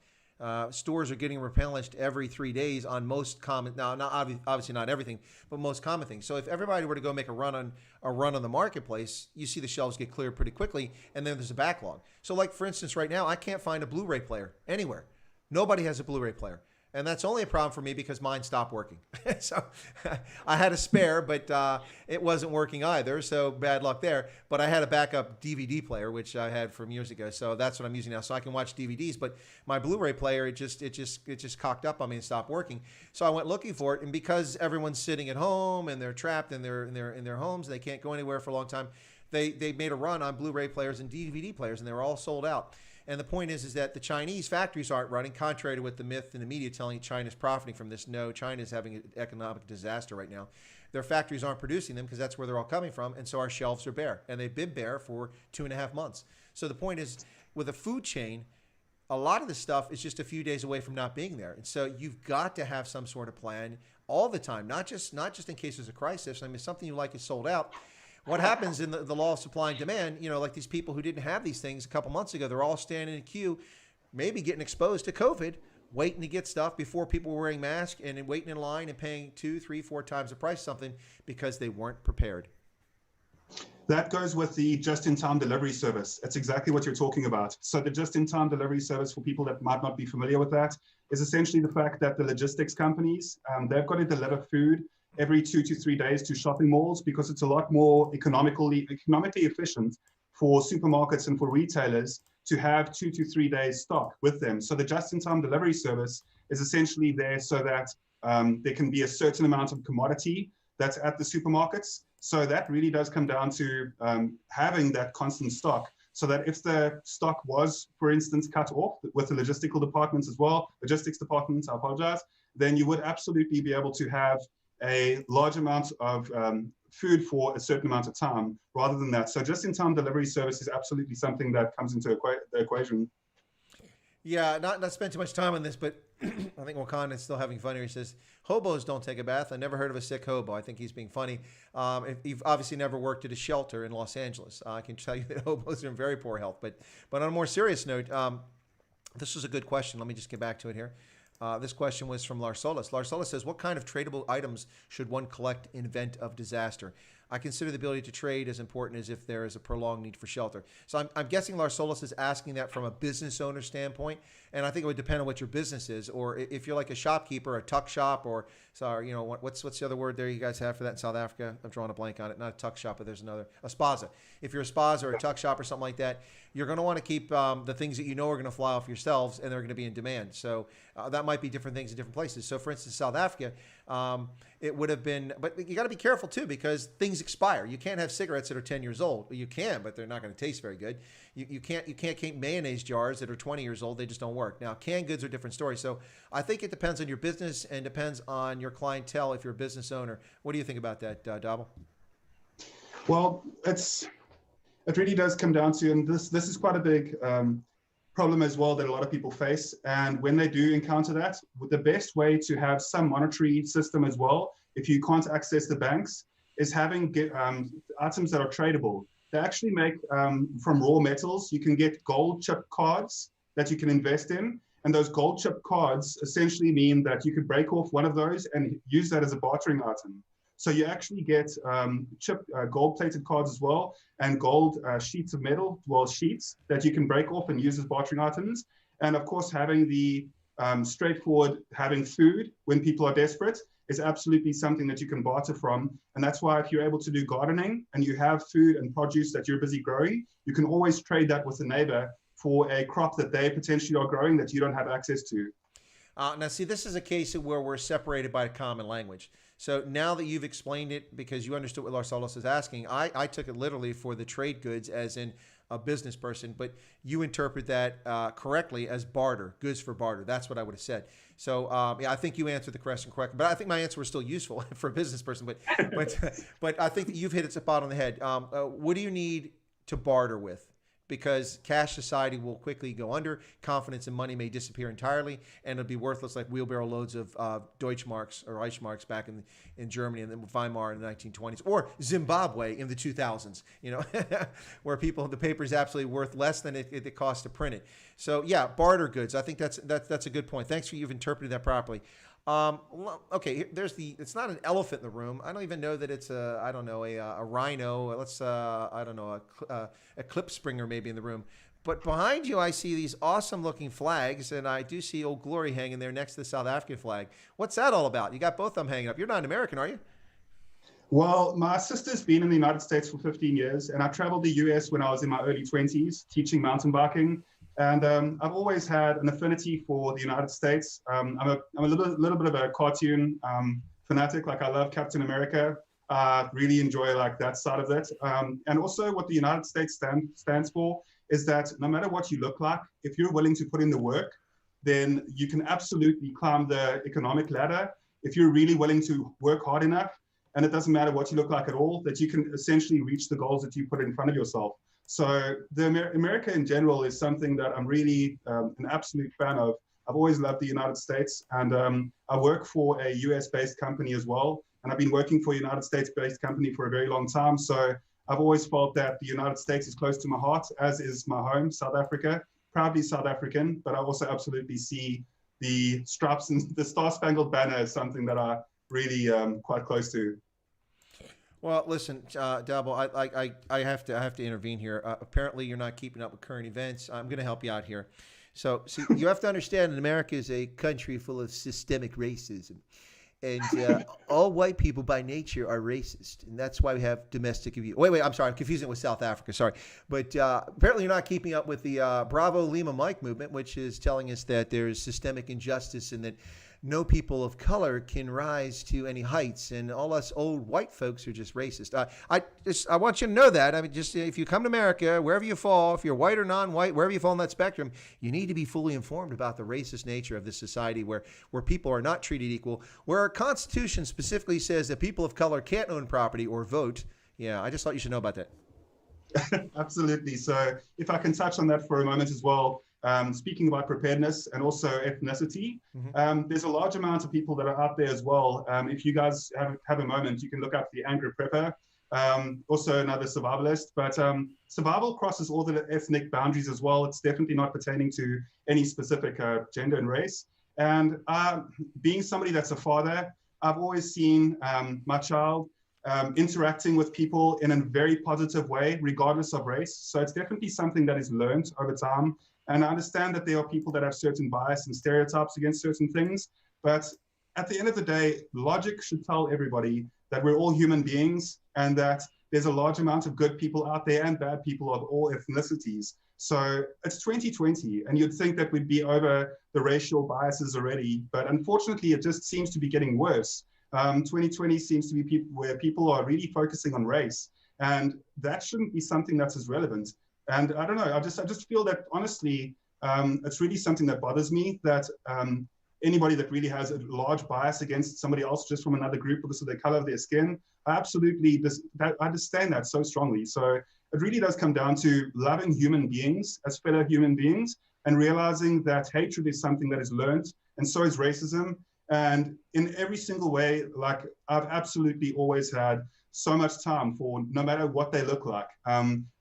Stores are getting replenished every 3 days on most common, now not obviously not everything, but most common things. So if everybody were to go make a run on the marketplace, you see the shelves get cleared pretty quickly, and then there's a backlog. So like for instance, right now I can't find a Blu-ray player anywhere. Nobody has a Blu-ray player. And that's only a problem for me because mine stopped working. So I had a spare, but it wasn't working either. So bad luck there. But I had a backup DVD player, which I had from years ago. So that's what I'm using now. So I can watch DVDs. But my Blu-ray player, it just cocked up on me and stopped working. So I went looking for it. And because everyone's sitting at home and they're trapped in their homes, they can't go anywhere for a long time. They made a run on Blu-ray players and DVD players, and they were all sold out. And the point is that the Chinese factories aren't running, contrary to what the myth in the media telling you China's profiting from this. No, China's having an economic disaster right now. Their factories aren't producing them because that's where they're all coming from, and so our shelves are bare. And they've been bare for 2.5 months. So the point is, with a food chain, a lot of the stuff is just a few days away from not being there. And so you've got to have some sort of plan all the time, not just in case there's a crisis. I mean, something you like is sold out. What happens in the law of supply and demand, like these people who didn't have these things a couple months ago, they're all standing in a queue, maybe getting exposed to COVID, waiting to get stuff before people were wearing masks and waiting in line and paying 2, 3, 4 times the price of something because they weren't prepared. That goes with the just-in-time delivery service. That's exactly what you're talking about. So the just-in-time delivery service, for people that might not be familiar with that, is essentially the fact that the logistics companies, they've got to deliver food every 2 to 3 days to shopping malls because it's a lot more economically efficient for supermarkets and for retailers to have 2 to 3 days stock with them. So the just-in-time delivery service is essentially there so that there can be a certain amount of commodity that's at the supermarkets. So that really does come down to having that constant stock, so that if the stock was, for instance, cut off with the logistics departments, I apologize, then you would absolutely be able to have a large amount of food for a certain amount of time rather than that. So just-in-time delivery service is absolutely something that comes into the equation. Yeah, not spend too much time on this, but I think Wakan is still having fun here. He says, hobos don't take a bath. I never heard of a sick hobo. I think he's being funny. You've obviously never worked at a shelter in Los Angeles. I can tell you that hobos are in very poor health. But on a more serious note, this was a good question. Let me just get back to it here. This question was from Larsolis. Larsolis says, what kind of tradable items should one collect in event of disaster? I consider the ability to trade as important as if there is a prolonged need for shelter. So I'm guessing Larsolis is asking that from a business owner standpoint, and I think it would depend on what your business is. Or if you're like a shopkeeper, a tuck shop, or sorry, what's the other word there you guys have for that in South Africa? I'm drawing a blank on it. Not a tuck shop, but there's another, a spaza. If you're a spaza or a tuck shop or something like that, you're going to want to keep the things that you know are going to fly off your shelves, and they're going to be in demand. So that might be different things in different places. So for instance, South Africa, it would have been, but you got to be careful too because things expire. You can't have cigarettes that are 10 years old. You can, but they're not going to taste very good. You can't keep mayonnaise jars that are 20 years old. They just don't work. Now, canned goods are a different story. So I think it depends on your business and depends on your clientele if you're a business owner. What do you think about that, Dabble? Well, it really does come down to, and this is quite a big problem as well that a lot of people face. And when they do encounter that, the best way to have some monetary system as well, if you can't access the banks, is having items that are tradable. They actually make, from raw metals, you can get gold chip cards that you can invest in. And those gold chip cards essentially mean that you could break off one of those and use that as a bartering item. So you actually get gold-plated cards as well, and gold sheets of metal, sheets that you can break off and use as bartering items. And of course, having the straightforward, having food when people are desperate is absolutely something that you can barter from. And that's why if you're able to do gardening and you have food and produce that you're busy growing, you can always trade that with a neighbor for a crop that they potentially are growing that you don't have access to. Now, see, this is a case where we're separated by a common language. So now that you've explained it, because you understood what Larsolis is asking, I took it literally for the trade goods as in a business person, but you interpret that correctly as barter, goods for barter. That's what I would have said. So yeah, I think you answered the question correctly, but I think my answer was still useful for a business person. But I think that you've hit it spot on the head. What do you need to barter with? Because cash society will quickly go under, confidence in money may disappear entirely, and it'll be worthless like wheelbarrow loads of Deutschmarks or Reichsmarks back in Germany and then Weimar in the 1920s, or Zimbabwe in the 2000s, where the paper is absolutely worth less than it costs to print it. So yeah, barter goods. I think that's a good point. Thanks for you've interpreted that properly. Okay, it's not an elephant in the room. I don't even know that it's a rhino. A clip springer maybe in the room. But behind you, I see these awesome looking flags, and I do see Old Glory hanging there next to the South African flag. What's that all about? You got both of them hanging up. You're not an American, are you? Well, my sister's been in the United States for 15 years, and I traveled the US when I was in my early 20s teaching mountain biking. And I've always had an affinity for the United States. I'm a little bit of a cartoon fanatic. Like, I love Captain America. Really enjoy like that side of it. And also what the United States stands for is that no matter what you look like, if you're willing to put in the work, then you can absolutely climb the economic ladder. If you're really willing to work hard enough, and it doesn't matter what you look like at all, that you can essentially reach the goals that you put in front of yourself. So the America in general is something that I'm really an absolute fan of. I've always loved the United States, and I work for a US-based company as well. And I've been working for a United States-based company for a very long time. So I've always felt that the United States is close to my heart, as is my home, South Africa. Proudly South African, but I also absolutely see the stripes and the Star-Spangled Banner as something that I really quite close to. Well, listen, Dabo, I have to intervene here. Apparently, you're not keeping up with current events. I'm going to help you out here. So, see, you have to understand that America is a country full of systemic racism. And all white people by nature are racist. And that's why we have domestic abuse. Wait, I'm sorry. I'm confusing it with South Africa. Sorry. But apparently you're not keeping up with the Bravo Lima Mike movement, which is telling us that there's systemic injustice and that no people of color can rise to any heights, and all us old white folks are just racist. I want you to know that. I mean, just if you come to America, wherever you fall, if you're white or non-white, wherever you fall on that spectrum, you need to be fully informed about the racist nature of this society where people are not treated equal, where our Constitution specifically says that people of color can't own property or vote. Yeah, I just thought you should know about that. Absolutely. So if I can touch on that for a moment as well. Speaking about preparedness and also ethnicity, there's a large amount of people that are out there as well. If you guys have a moment, you can look up the Angry Prepper, also another survivalist. But survival crosses all the ethnic boundaries as well. It's definitely not pertaining to any specific gender and race. And being somebody that's a father, I've always seen my child interacting with people in a very positive way, regardless of race. So it's definitely something that is learned over time. And I understand that there are people that have certain bias and stereotypes against certain things. But at the end of the day, logic should tell everybody that we're all human beings and that there's a large amount of good people out there and bad people of all ethnicities. So it's 2020, and you'd think that we'd be over the racial biases already. But unfortunately, it just seems to be getting worse. 2020 seems to be where people are really focusing on race. And that shouldn't be something that's as relevant. And I don't know, I just feel that honestly, it's really something that bothers me, that anybody that really has a large bias against somebody else just from another group because of the color of their skin, I understand that so strongly. So it really does come down to loving human beings as fellow human beings and realizing that hatred is something that is learned, and so is racism. And in every single way, like, I've absolutely always had so much time for no matter what they look like.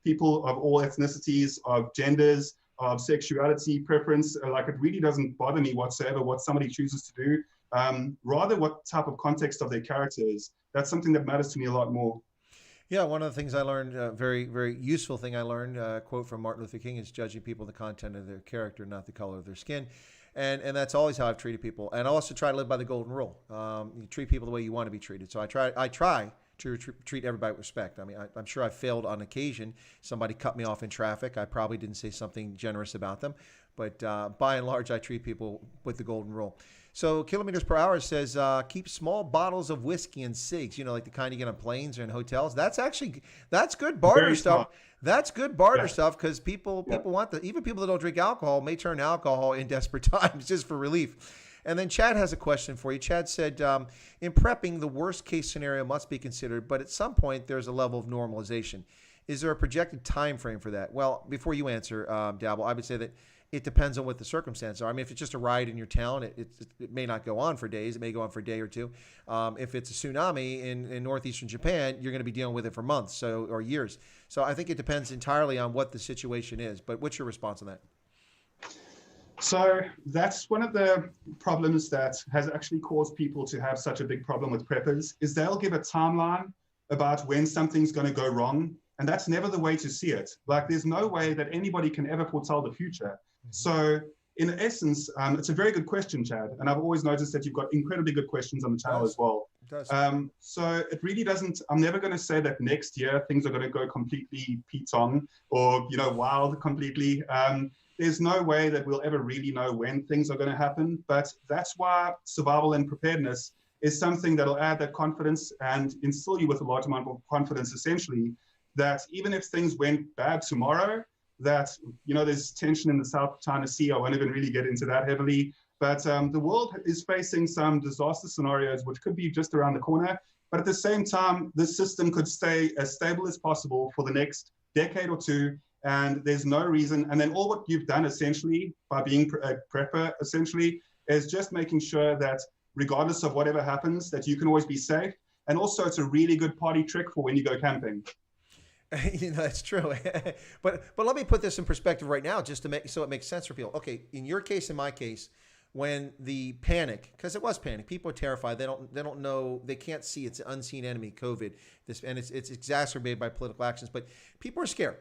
People of all ethnicities, of genders, of sexuality, preference, like, it really doesn't bother me whatsoever what somebody chooses to do. Rather what type of context of their character is. That's something that matters to me a lot more. Yeah, one of the things I learned, very, very useful thing I learned, quote from Martin Luther King, is judging people the content of their character, not the color of their skin. And that's always how I've treated people. And I also try to live by the golden rule. You treat people the way you want to be treated. So I try to treat everybody with respect. I mean, I'm sure I failed on occasion. Somebody cut me off in traffic. I probably didn't say something generous about them. But by and large, I treat people with the golden rule. So kilometers per hour says, keep small bottles of whiskey and cigs, like the kind you get on planes or in hotels. That's good barter stuff. That's good barter stuff, because people want even people that don't drink alcohol may turn to alcohol in desperate times just for relief. And then Chad has a question for you. Chad said, in prepping, the worst case scenario must be considered, but at some point there's a level of normalization. Is there a projected time frame for that? Well, before you answer, Dabble, I would say that it depends on what the circumstances are. I mean, if it's just a riot in your town, it may not go on for days. It may go on for a day or two. If it's a tsunami in northeastern Japan, you're going to be dealing with it for months or years. So I think it depends entirely on what the situation is. But what's your response on that? So that's one of the problems that has actually caused people to have such a big problem with preppers, is they'll give a timeline about when something's going to go wrong. And that's never the way to see it. Like, there's no way that anybody can ever foretell the future. So in essence, it's a very good question, Chad. And I've always noticed that you've got incredibly good questions on the channel as well. So it really doesn't, I'm never going to say that next year things are going to go completely Pete-on or, wild completely. There's no way that we'll ever really know when things are going to happen. But that's why survival and preparedness is something that'll add that confidence and instill you with a large amount of confidence, essentially, that even if things went bad tomorrow, that, there's tension in the South China Sea. I won't even really get into that heavily. But the world is facing some disaster scenarios, which could be just around the corner. But at the same time, this system could stay as stable as possible for the next decade or two. And there's no reason. And then all what you've done, essentially, by being a prepper, essentially, is just making sure that regardless of whatever happens, that you can always be safe. And also, it's a really good party trick for when you go camping. That's true. but let me put this in perspective right now, just to make so it makes sense for people. Okay, in your case, in my case, when the panic, because it was panic, people are terrified. They don't know, they can't see it's an unseen enemy, COVID. And it's exacerbated by political actions. But people are scared.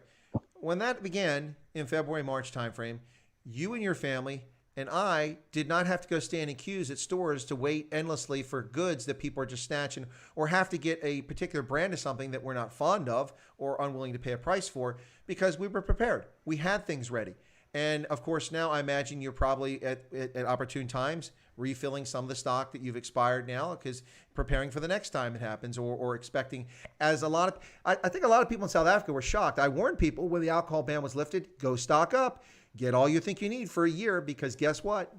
When that began in February, March timeframe, you and your family and I did not have to go stand in queues at stores to wait endlessly for goods that people are just snatching, or have to get a particular brand of something that we're not fond of or unwilling to pay a price for, because we were prepared. We had things ready. And of course, now I imagine you're probably at opportune times refilling some of the stock that you've expired now, because preparing for the next time it happens, or expecting, as I think a lot of people in South Africa were shocked. I warned people when the alcohol ban was lifted, go stock up. Get all you think you need for a year, because guess what?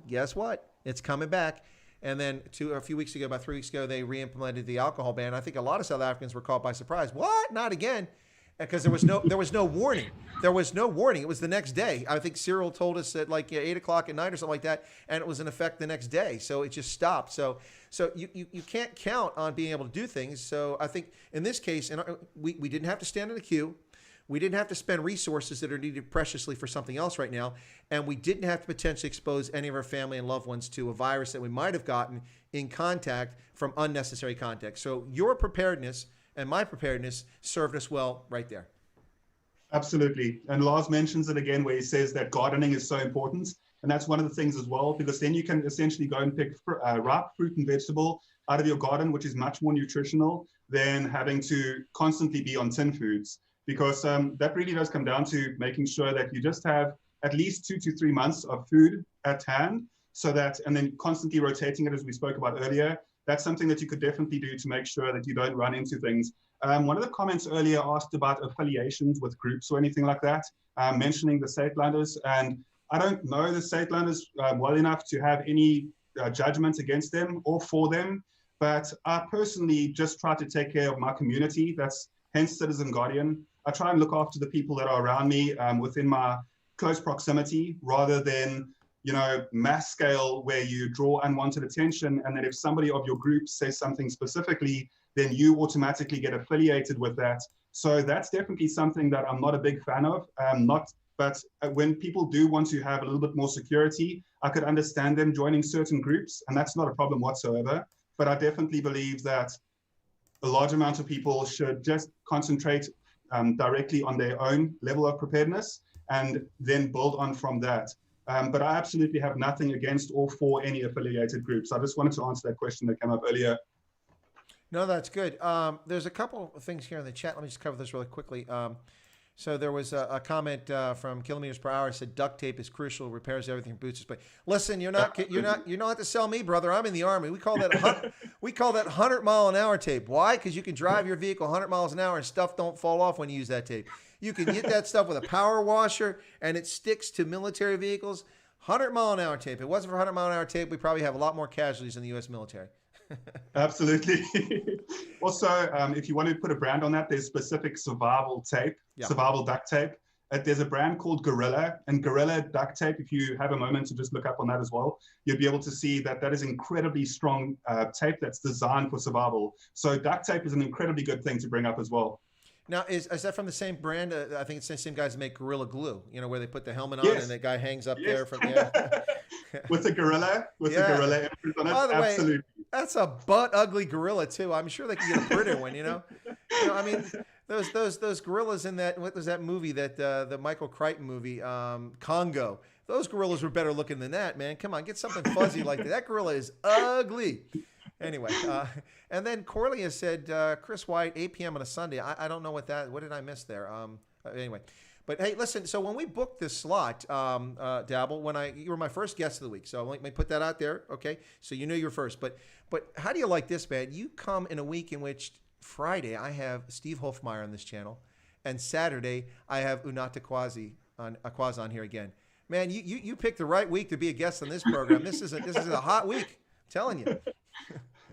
It's coming back. And then a few weeks ago, about 3 weeks ago, they re-implemented the alcohol ban. I think a lot of South Africans were caught by surprise. What? Not again? Because there was no warning. There was no warning. It was the next day. I think Cyril told us at like 8 o'clock at night or something like that, and it was in effect the next day. So it just stopped. So you can't count on being able to do things. So I think in this case, we didn't have to stand in a queue. We didn't have to spend resources that are needed preciously for something else right now. And we didn't have to potentially expose any of our family and loved ones to a virus that we might have gotten in contact from unnecessary contact. So your preparedness and my preparedness served us well right there. Absolutely. And Lars mentions it again, where he says that gardening is so important. And that's one of the things as well, because then you can essentially go and pick ripe fruit and vegetable out of your garden, which is much more nutritional than having to constantly be on tin foods. Because that really does come down to making sure that you just have at least 2 to 3 months of food at hand, so that, and then constantly rotating it, as we spoke about earlier. That's something that you could definitely do to make sure that you don't run into things. One of the comments earlier asked about affiliations with groups or anything like that, mentioning the Saitlanders. And I don't know the Saitlanders well enough to have any judgment against them or for them. But I personally just try to take care of my community. That's hence Citizen Guardian. I try and look after the people that are around me within my close proximity, rather than, mass scale, where you draw unwanted attention. And then if somebody of your group says something specifically, then you automatically get affiliated with that. So that's definitely something that I'm not a big fan of. But when people do want to have a little bit more security, I could understand them joining certain groups, and that's not a problem whatsoever. But I definitely believe that a large amount of people should just concentrate directly on their own level of preparedness and then build on from that. But I absolutely have nothing against or for any affiliated groups. I just wanted to answer that question that came up earlier. No, that's good. There's a couple of things here in the chat. Let me just cover this really quickly. So there was a comment from Kilometers Per Hour. Said duct tape is crucial, repairs everything, boots but listen, you're not to sell me, brother. I'm in the Army. We call that 100-mile-an-hour tape. Why? Because you can drive your vehicle 100 miles an hour and stuff don't fall off when you use that tape. You can get that stuff with a power washer and it sticks to military vehicles. 100-mile-an-hour tape. If it wasn't for 100-mile-an-hour tape, we probably have a lot more casualties in the U.S. military. Absolutely. Also, if you want to put a brand on that, there's specific survival tape, survival duct tape. There's a brand called Gorilla, and Gorilla duct tape, if you have a moment to just look up on that as well, you'll be able to see that that is incredibly strong tape that's designed for survival. So duct tape is an incredibly good thing to bring up as well. Now, is that from the same brand? I think it's the same guys that make Gorilla Glue, where they put the helmet on and the guy hangs up there from with the gorilla, the gorilla images on it. By the absolutely. way, that's a butt ugly gorilla too. I'm sure they can get a prettier one, I mean, those gorillas in that, what was that movie, that the Michael Crichton movie, Congo? Those gorillas were better looking than that, man. Come on, get something fuzzy like that. That gorilla is ugly. Anyway, and then Corlear said, Chris Wyatt, 8 p.m. on a Sunday. I don't know what did I miss there? Anyway, but hey, listen, so when we booked this slot, Dabble, you were my first guest of the week, so let me put that out there, okay? So you know you're first, but how do you like this, man? You come in a week in which Friday I have Steve Hofmeyer on this channel, and Saturday I have Unata Kwazi on here again. Man, you picked the right week to be a guest on this program. This is a hot week, I'm telling you.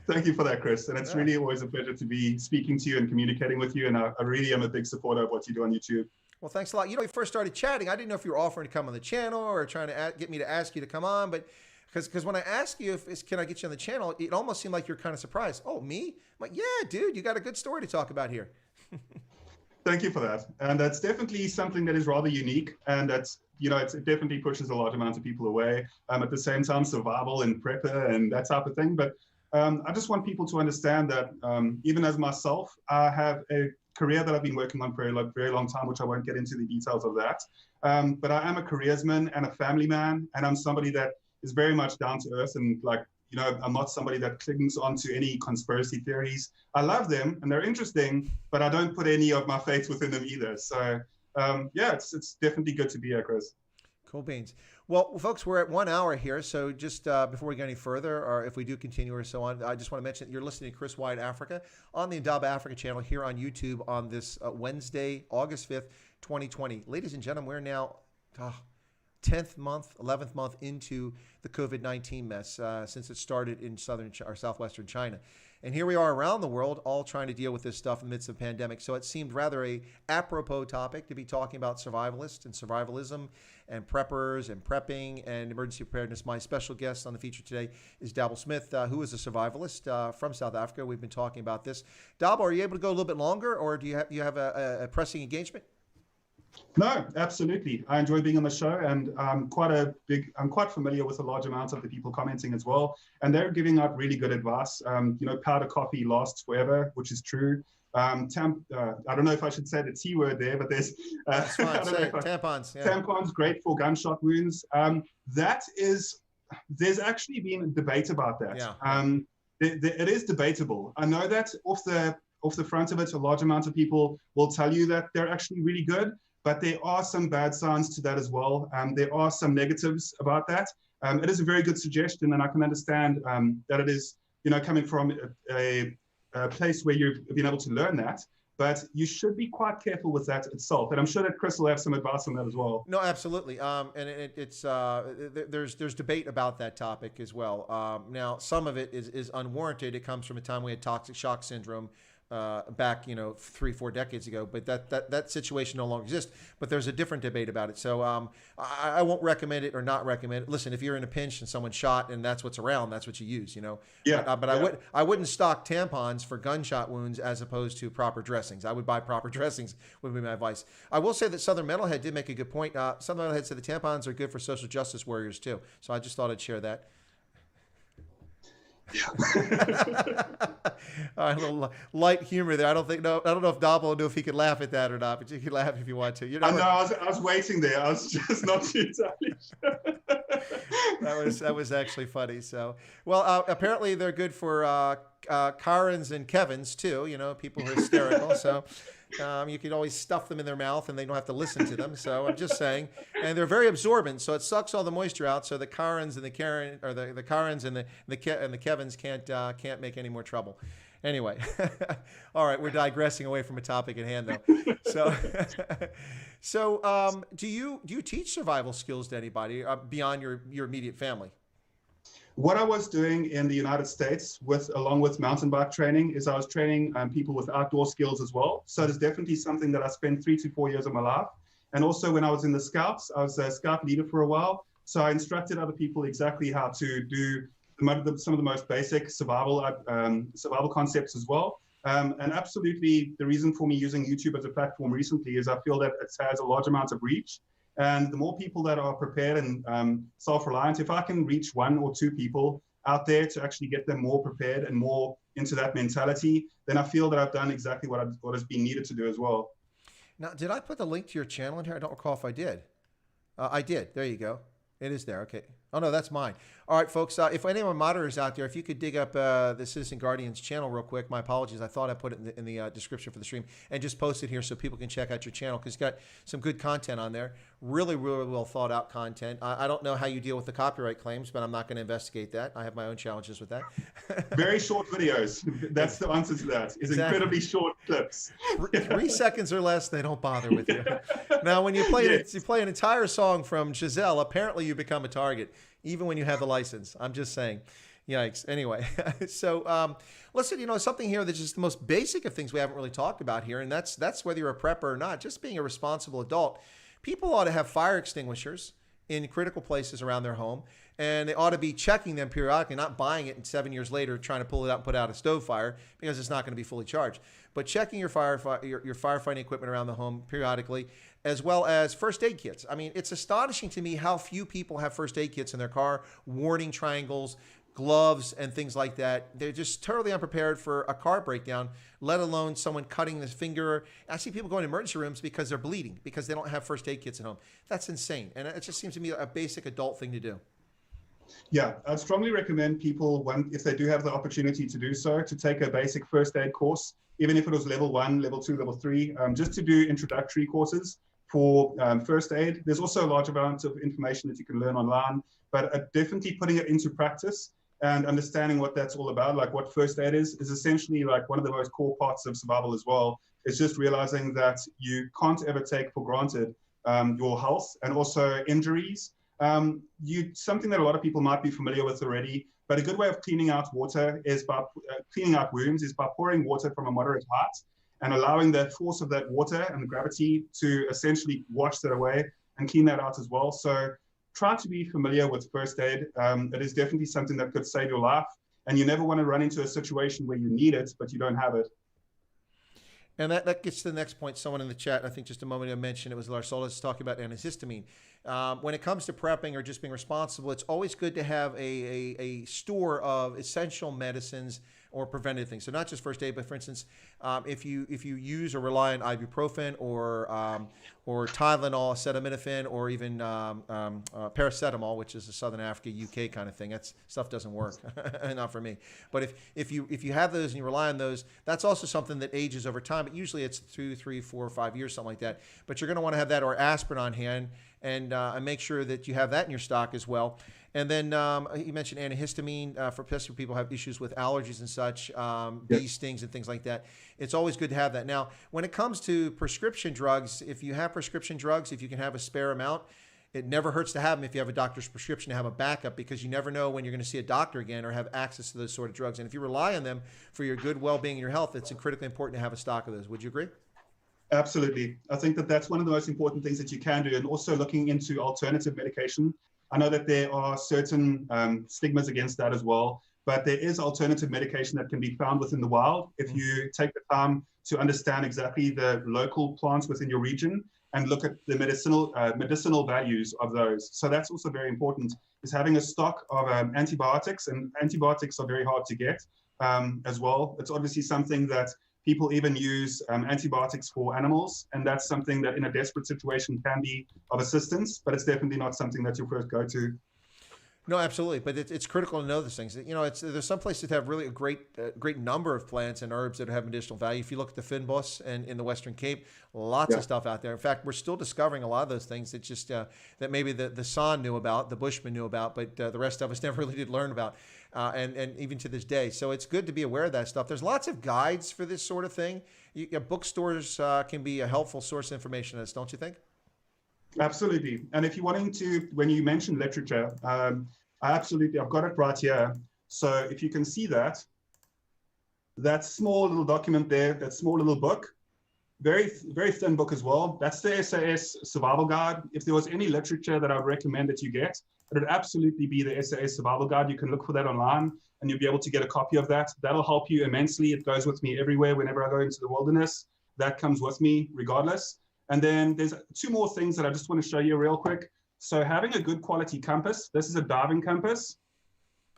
Thank you for that, Chris. And it's really always a pleasure to be speaking to you and communicating with you. And I really am a big supporter of what you do on YouTube. Well, thanks a lot. You know, we first started chatting, I didn't know if you were offering to come on the channel or trying to get me to ask you to come on, but because when I asked you can I get you on the channel, it almost seemed like you're kind of surprised. Oh, me? I'm like, yeah, dude, you got a good story to talk about here. Thank you for that. And that's definitely something that is rather unique, and that's, you know, it definitely pushes a large amount of people away. At the same time, survival and prepper and that type of thing. But I just want people to understand that even as myself, I have a career that I've been working on for a very long time, which I won't get into the details of that. But I am a careersman and a family man, and I'm somebody that is very much down to earth, and like, you know, I'm not somebody that clings onto any conspiracy theories. I love them and they're interesting, but I don't put any of my faith within them either. So yeah, it's definitely good to be here, Chris. Cool beans. Well, folks, we're at 1 hour here. So just before we go any further, or if we do continue or so on, I just want to mention that you're listening to Chris Wyatt Africa on the Untitled Africa channel here on YouTube on this Wednesday, August 5th, 2020. Ladies and gentlemen, we're now 10th month, 11th month into the COVID-19 mess since it started in southwestern China. And here we are around the world, all trying to deal with this stuff in the midst of a pandemic. So it seemed rather a apropos topic to be talking about survivalists and survivalism and preppers and prepping and emergency preparedness. My special guest on the feature today is Dabble Smith, who is a survivalist from South Africa. We've been talking about this. Dabble, are you able to go a little bit longer, or do you have a pressing engagement? No, absolutely. I enjoy being on the show, and I'm quite familiar with a large amount of the people commenting as well. And they're giving out really good advice. You know, powder coffee lasts forever, which is true. I don't know if I should say the T word there, but there's that's fine. Tampons. Yeah. Tampons, great for gunshot wounds. There's actually been a debate about that. Yeah. It is debatable. I know that off the front of it, a large amount of people will tell you that they're actually really good, but there are some bad signs to that as well. There are some negatives about that. It is a very good suggestion, and I can understand that it is, you know, coming from a place where you've been able to learn that. But you should be quite careful with that itself. And I'm sure that Chris will have some advice on that as well. No, absolutely. And there's debate about that topic as well. Now, some of it is unwarranted. It comes from a time we had toxic shock syndrome back, 3-4 decades ago, but that situation no longer exists. But there's a different debate about it. So I won't recommend it or not recommend it. Listen, if you're in a pinch and someone's shot and that's what's around, that's what you use, Yeah. But yeah. I wouldn't stock tampons for gunshot wounds as opposed to proper dressings. I would buy proper dressings, would be my advice. I will say that Southern Metalhead did make a good point. Southern Metalhead said the tampons are good for social justice warriors too. So I just thought I'd share that. Yeah. A little light humor there. I don't know if Dabble knew if he could laugh at that or not, but you can laugh if you want to. I was waiting there. I was just not too entirely sure. That was actually funny. So, well, apparently they're good for Karens and Kevins too. People who are hysterical. So. You can always stuff them in their mouth and they don't have to listen to them. So I'm just saying, and they're very absorbent, so it sucks all the moisture out. So the Karens and the Karen, or the Karens and the Kevins can't make any more trouble. Anyway, all right, we're digressing away from a topic at hand though. So do you teach survival skills to anybody beyond your immediate family? What I was doing in the United States along with mountain bike training is I was training people with outdoor skills as well. So it's definitely something that I spent 3 to 4 years of my life. And also when I was in the Scouts, I was a Scout leader for a while. So I instructed other people exactly how to do some of the most basic survival concepts as well. And absolutely the reason for me using YouTube as a platform recently is I feel that it has a large amount of reach. And the more people that are prepared and self-reliant, if I can reach 1 or 2 people out there to actually get them more prepared and more into that mentality, then I feel that I've done exactly what has been needed to do as well. Now, did I put the link to your channel in here? I don't recall if I did. I did. There you go. It is there. Okay. Oh, no, that's mine. All right, folks. If any of my moderators out there, if you could dig up the Citizen Guardian's channel real quick. My apologies. I thought I put it in the description for the stream, and just post it here so people can check out your channel, because it's got some good content on there. Really, really well thought out content. I don't know how you deal with the copyright claims, but I'm not going to investigate that. I have my own challenges with that. Very short videos. That's the answer to that. Is exactly. Incredibly short clips. 3 seconds or less, they don't bother with you. Now, when you play Yes. you play an entire song from Giselle, apparently you become a target, even when you have the license. I'm just saying. Yikes. Anyway, so listen, something here that's just the most basic of things we haven't really talked about here, and that's whether you're a prepper or not, just being a responsible adult. People ought to have fire extinguishers in critical places around their home, and they ought to be checking them periodically, not buying it and 7 years later trying to pull it out and put out a stove fire, because it's not going to be fully charged. But checking your firefighting equipment around the home periodically, as well as first aid kits. I mean, it's astonishing to me how few people have first aid kits in their car, warning triangles, gloves, and things like that. They're just totally unprepared for a car breakdown, let alone someone cutting their finger. I see people going to emergency rooms because they're bleeding, because they don't have first aid kits at home. That's insane. And it just seems to me a basic adult thing to do. Yeah, I'd strongly recommend people, if they do have the opportunity to do so, to take a basic first aid course, even if it was level 1, level 2, level 3, just to do introductory courses for first aid. There's also a large amount of information that you can learn online, but definitely putting it into practice and understanding what that's all about, like what first aid is essentially like one of the most core parts of survival as well. It's just realizing that you can't ever take for granted your health and also injuries. Something that a lot of people might be familiar with already, but a good way of cleaning out water is by cleaning out wounds is by pouring water from a moderate height and allowing the force of that water and the gravity to essentially wash that away and clean that out as well. So try to be familiar with first aid. It is definitely something that could save your life, and you never want to run into a situation where you need it, but you don't have it. And that gets to the next point. Someone in the chat, I think just a moment ago, mentioned it was Larsolis talking about antihistamine. When it comes to prepping or just being responsible, it's always good to have a store of essential medicines or preventative things. So not just first aid, but for instance, if you use or rely on ibuprofen or Tylenol, acetaminophen, or even paracetamol, which is a Southern Africa, UK kind of thing, that stuff doesn't work, not for me. But if you have those and you rely on those, that's also something that ages over time. But usually it's 2, 3, 4, 5 years, something like that. But you're going to want to have that, or aspirin on hand, and make sure that you have that in your stock as well. And then you mentioned antihistamine for especially people who have issues with allergies and such, bee stings and things like that. It's always good to have that. Now, when it comes to prescription drugs, if you have prescription drugs, if you can have a spare amount, it never hurts to have them if you have a doctor's prescription to have a backup, because you never know when you're going to see a doctor again or have access to those sort of drugs. And if you rely on them for your good well-being and your health, it's critically important to have a stock of those. Would you agree? Absolutely. I think that that's one of the most important things that you can do, and also looking into alternative medication. I know that there are certain stigmas against that as well, but there is alternative medication that can be found within the wild if you take the time to understand exactly the local plants within your region and look at the medicinal values of those. So that's also very important, is having a stock of antibiotics, and antibiotics are very hard to get as well. It's obviously something that people even use antibiotics for animals, and that's something that in a desperate situation can be of assistance, but it's definitely not something that you first go to. No, absolutely, but it's critical to know those things. There's some places that have really a great number of plants and herbs that have medicinal value. If you look at the Fynbos and in the Western Cape, lots of stuff out there. In fact, we're still discovering a lot of those things that just that maybe the San knew about, the Bushmen knew about, but the rest of us never really did learn about, and even to this day. So it's good to be aware of that stuff. There's lots of guides for this sort of thing. Bookstores can be a helpful source of information on this, don't you think? Absolutely. And if you're wanting to, when you mentioned literature, I've got it right here. So if you can see that small little document there, that small little book, very, very thin book as well. That's the SAS Survival Guide. If there was any literature that I would recommend that you get, it would absolutely be the SAS Survival Guide. You can look for that online and you'll be able to get a copy of that. That'll help you immensely. It goes with me everywhere. Whenever I go into the wilderness, that comes with me regardless. And then there's 2 more things that I just want to show you real quick. So having a good quality compass, this is a diving compass.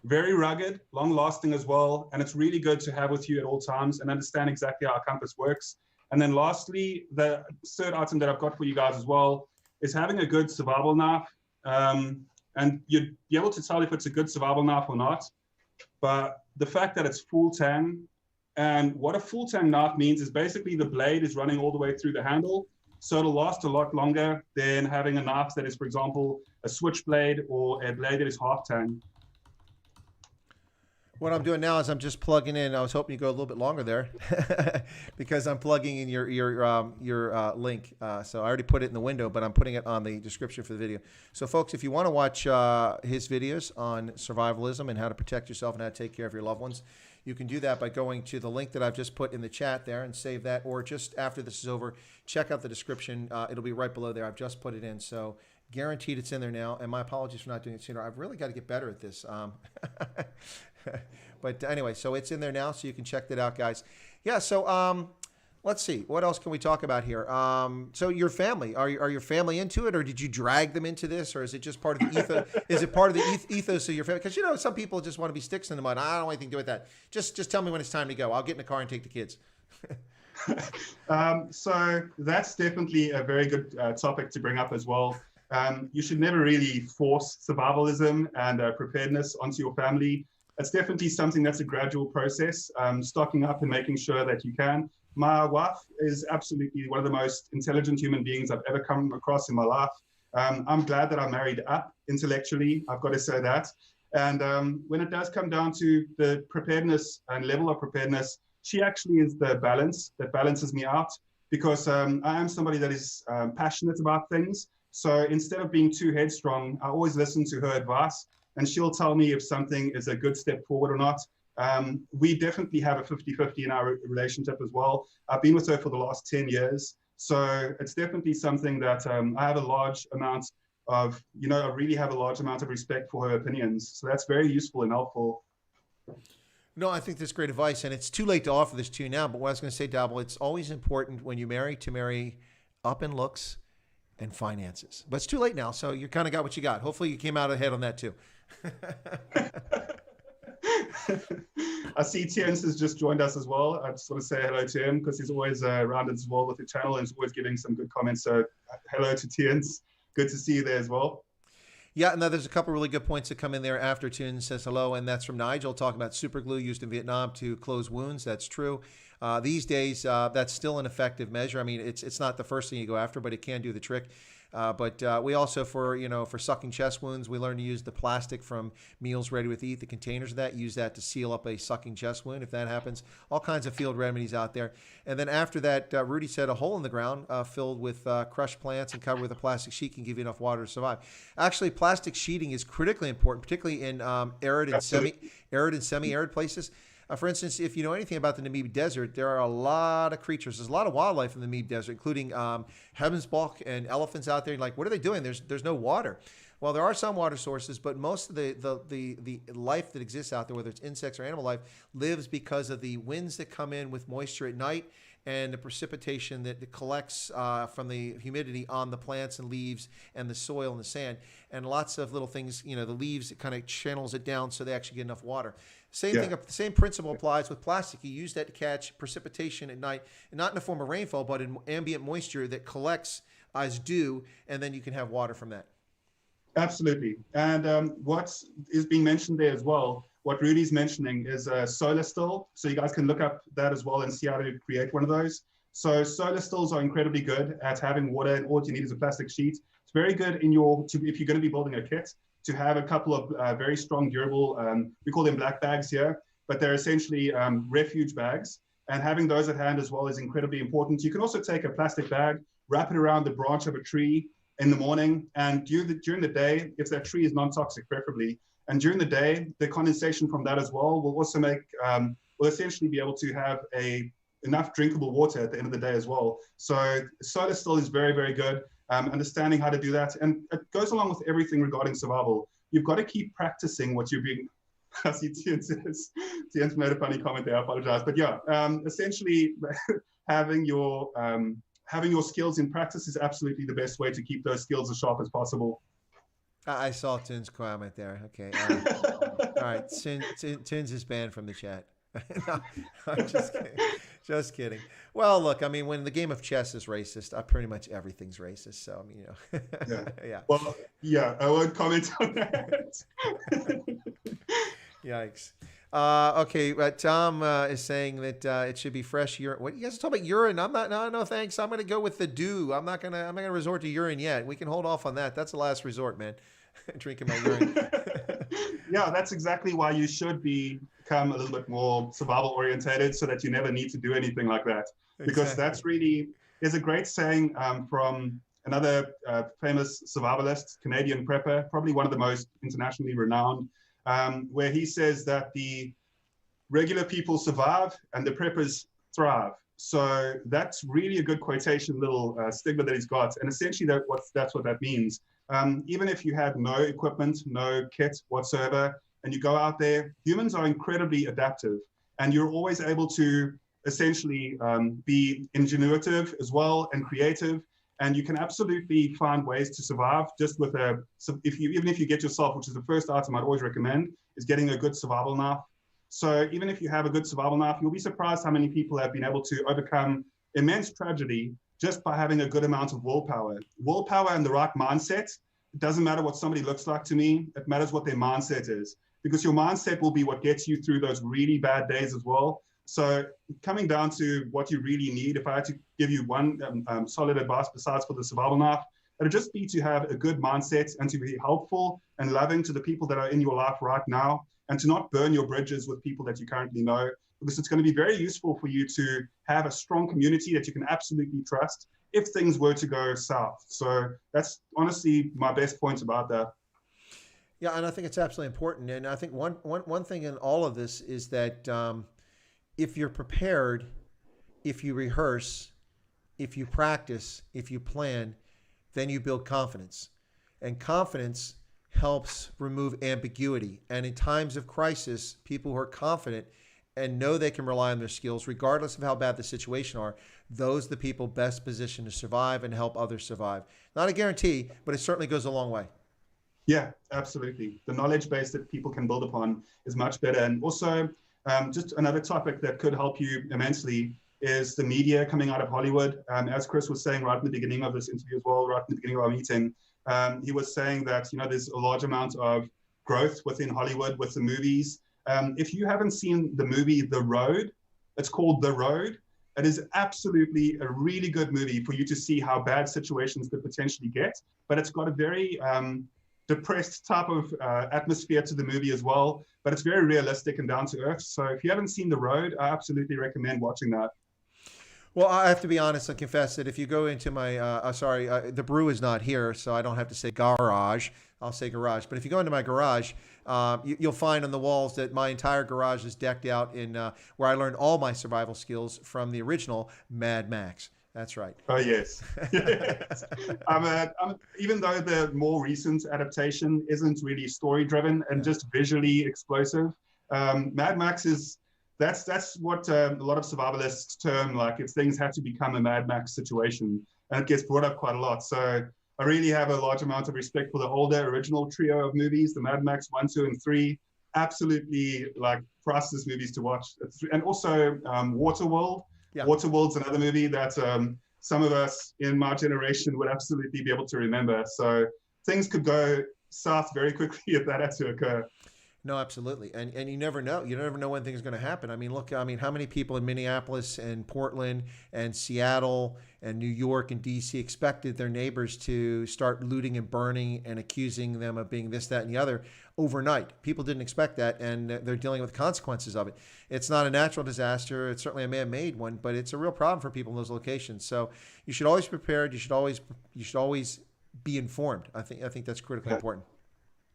Very rugged, long lasting as well. And it's really good to have with you at all times and understand exactly how a compass works. And then lastly, the third item that I've got for you guys as well is having a good survival knife. And you'd be able to tell if it's a good survival knife or not. But the fact that it's full tang, and what a full tang knife means is basically the blade is running all the way through the handle. So it'll last a lot longer than having a knife that is, for example, a switchblade or a blade that is half tang. What I'm doing now is I'm just plugging in. I was hoping you go a little bit longer there because I'm plugging in your link. So I already put it in the window, but I'm putting it on the description for the video. So folks, if you want to watch his videos on survivalism and how to protect yourself and how to take care of your loved ones, you can do that by going to the link that I've just put in the chat there and save that. Or just after this is over, check out the description. It'll be right below there. I've just put it in. So guaranteed it's in there now. And my apologies for not doing it sooner. I've really got to get better at this. But anyway, so it's in there now, so you can check that out, guys. Yeah, so let's see. What else can we talk about here? So your family, are your family into it, or did you drag them into this, or is it just part of the ethos? Is it part of the ethos of your family? Because, you know, some people just want to be sticks in the mud. I don't want anything to do with that. Just tell me when it's time to go. I'll get in the car and take the kids. So that's definitely a very good topic to bring up as well. You should never really force survivalism and preparedness onto your family. It's definitely something that's a gradual process, stocking up and making sure that you can. My wife is absolutely one of the most intelligent human beings I've ever come across in my life. I'm glad that I married up intellectually, I've got to say that. And when it does come down to the preparedness and level of preparedness, she actually is the balance that balances me out, because I am somebody that is passionate about things. So instead of being too headstrong, I always listen to her advice, and she'll tell me if something is a good step forward or not. We definitely have a 50-50 in our relationship as well. I've been with her for the last 10 years. So it's definitely something that I have a large amount of, I really have a large amount of respect for her opinions. So that's very useful and helpful. No, I think that's great advice, and it's too late to offer this to you now. But what I was going to say, Dabble, it's always important when you marry to marry up in looks and finances. But it's too late now, so you kind of got what you got. Hopefully you came out ahead on that too. I see Tiens has just joined us as well. I just want to say hello to him because he's always around as well with the channel and is always giving some good comments. So hello to Tiens. Good to see you there as well. Yeah, no, there's a couple really good points that come in there after Tiens says hello, and that's from Nigel talking about super glue used in Vietnam to close wounds. That's true. These days, that's still an effective measure. I mean, it's not the first thing you go after, but it can do the trick. But we also, for sucking chest wounds, we learn to use the plastic from Meals Ready with Eat, the containers of that, use that to seal up a sucking chest wound if that happens. All kinds of field remedies out there. And then after that, Rudy said a hole in the ground filled with crushed plants and covered with a plastic sheet can give you enough water to survive. Actually, plastic sheeting is critically important, particularly in arid and semi-arid places. For instance, if you know anything about the Namib Desert, there are a lot of creatures. There's a lot of wildlife in the Namib Desert, including Hebensbok and elephants out there. Like, what are they doing? There's no water. Well, there are some water sources, but most of the life that exists out there, whether it's insects or animal life, lives because of the winds that come in with moisture at night and the precipitation that collects from the humidity on the plants and leaves and the soil and the sand. And lots of little things, the leaves, it kind of channels it down so they actually get enough water. The same principle applies with plastic. You use that to catch precipitation at night, and not in the form of rainfall, but in ambient moisture that collects as dew, and then you can have water from that. Absolutely. And what is being mentioned there as well, what Rudy's mentioning is solar still. So you guys can look up that as well and see how to create one of those. So solar stills are incredibly good at having water, and all you need is a plastic sheet. It's very good if you're going to be building a kit, to have a couple of very strong, durable, we call them black bags here, but they're essentially refuge bags. And having those at hand as well is incredibly important. You can also take a plastic bag, wrap it around the branch of a tree in the morning, and during the day, if that tree is non-toxic preferably, and during the day, the condensation from that as well will also make, will essentially be able to have enough drinkable water at the end of the day as well. So solar still is very, very good. Understanding how to do that. And it goes along with everything regarding survival. You've got to keep practicing what you're being. I see Tiens made a funny comment there, I apologize. But yeah, essentially having your skills in practice is absolutely the best way to keep those skills as sharp as possible. I saw Tin's comment there. Okay. All right. Tin's is banned from the chat. No, I'm just kidding. Just kidding. Well, look, I mean, when the game of chess is racist, pretty much everything's racist. So, I mean, you know, Yeah. yeah. Well, yeah, I won't comment on that. Yikes. Okay, Tom is saying that it should be fresh urine. What you guys are talking about urine? I'm not. No, thanks. I'm gonna go with the dew. I'm not gonna resort to urine yet. We can hold off on that. That's the last resort, man. Drinking my urine. Yeah, that's exactly why you should become a little bit more survival orientated, so that you never need to do anything like that. Because Exactly. that's really, there's a great saying from another famous survivalist, Canadian prepper, probably one of the most internationally renowned, where he says that the regular people survive and the preppers thrive. So that's really a good quotation, little stigma that he's got. And essentially that's what that means. Even if you have no equipment, no kit whatsoever, and you go out there, humans are incredibly adaptive, and you're always able to essentially be ingenuitive as well and creative. And you can absolutely find ways to survive just with even if you get yourself, which is the first item I'd always recommend, is getting a good survival knife. So even if you have a good survival knife, you'll be surprised how many people have been able to overcome immense tragedy just by having a good amount of willpower. Willpower and the right mindset. It doesn't matter what somebody looks like to me. It matters what their mindset is, because your mindset will be what gets you through those really bad days as well. So coming down to what you really need, if I had to give you one solid advice besides for the survival knife, it'd just be to have a good mindset and to be helpful and loving to the people that are in your life right now, and to not burn your bridges with people that you currently know, because it's going to be very useful for you to have a strong community that you can absolutely trust if things were to go south. So that's honestly my best point about that. Yeah, and I think it's absolutely important. And I think one thing in all of this is that if you're prepared, if you rehearse, if you practice, if you plan, then you build confidence. And confidence helps remove ambiguity. And in times of crisis, people who are confident and know they can rely on their skills, regardless of how bad the situation are, those are the people best positioned to survive and help others survive. Not a guarantee, but it certainly goes a long way. Yeah, absolutely. The knowledge base that people can build upon is much better. And also, just another topic that could help you immensely is the media coming out of Hollywood. As Chris was saying right in the beginning of this interview as well, right in the beginning of our meeting, he was saying that, you know, there's a large amount of growth within Hollywood with the movies. If you haven't seen the movie The Road, it's called The Road. It is absolutely a really good movie for you to see how bad situations could potentially get. But it's got a very depressed type of atmosphere to the movie as well. But it's very realistic and down to earth. So if you haven't seen The Road, I absolutely recommend watching that. Well, I have to be honest and confess that if you go into my, the brew is not here, so I don't have to say garage. I'll say garage. But if you go into my garage, you'll find on the walls that my entire garage is decked out in where I learned all my survival skills from the original Mad Max. That's right. Oh, yes. Yes. Even though the more recent adaptation isn't really story-driven and just visually explosive, Mad Max is, that's what a lot of survivalists term, like, if things have to become a Mad Max situation, and it gets brought up quite a lot. So I really have a large amount of respect for the older original trio of movies, the Mad Max 1, 2, and 3. Absolutely, like, priceless movies to watch. And also Waterworld. Yeah. Waterworld's another movie that some of us in my generation would absolutely be able to remember. So things could go south very quickly if that had to occur. No, absolutely. And you never know. You never know when things are going to happen. I mean, look, how many people in Minneapolis and Portland and Seattle and New York and D.C. expected their neighbors to start looting and burning and accusing them of being this, that, and the other overnight? People didn't expect that, and they're dealing with consequences of it. It's not a natural disaster. It's certainly a man-made one, but it's a real problem for people in those locations. So you should always be prepared. You should always be informed. I think that's critically important.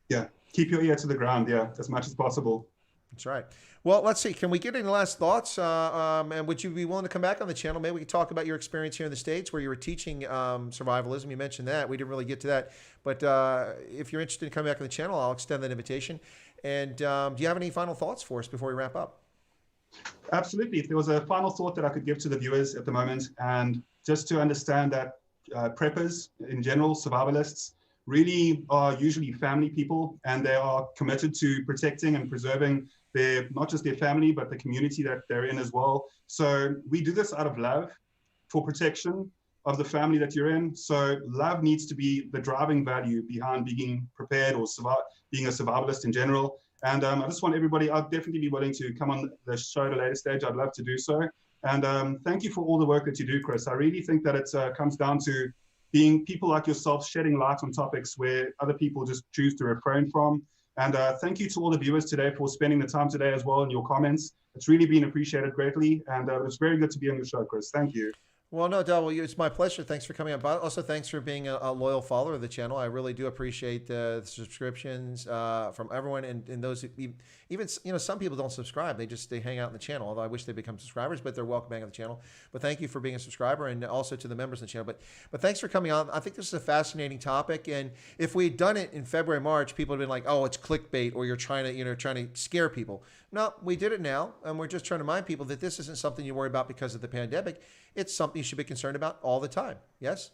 Yeah. Keep your ear to the ground, as much as possible. That's right. Well, let's see. Can we get any last thoughts? And would you be willing to come back on the channel? Maybe we could talk about your experience here in the States where you were teaching survivalism. You mentioned that. We didn't really get to that. But if you're interested in coming back on the channel, I'll extend that invitation. And do you have any final thoughts for us before we wrap up? Absolutely. If there was a final thought that I could give to the viewers at the moment, and just to understand that preppers in general, survivalists, really are usually family people, and they are committed to protecting and preserving not just their family, but the community that they're in as well. So we do this out of love for protection of the family that you're in. So love needs to be the driving value behind being prepared or being a survivalist in general. And I just want everybody, I'd definitely be willing to come on the show at a later stage. I'd love to do so. And thank you for all the work that you do, Chris. I really think that it comes down to being people like yourself shedding light on topics where other people just choose to refrain from. And thank you to all the viewers today for spending the time today as well in your comments. It's really been appreciated greatly. And it's very good to be on your show, Chris. Thank you. Well, no, W, it's my pleasure. Thanks for coming on. But also, thanks for being a loyal follower of the channel. I really do appreciate the subscriptions from everyone, and those who, even some people don't subscribe. They hang out in the channel. Although I wish they become subscribers, but they're welcome back on the channel. But thank you for being a subscriber, and also to the members of the channel. But thanks for coming on. I think this is a fascinating topic, and if we had done it in February, March, people would have been like, "Oh, it's clickbait," or "You're trying to scare people." No, we did it now, and we're just trying to remind people that this isn't something you worry about because of the pandemic. It's something you should be concerned about all the time. Yes?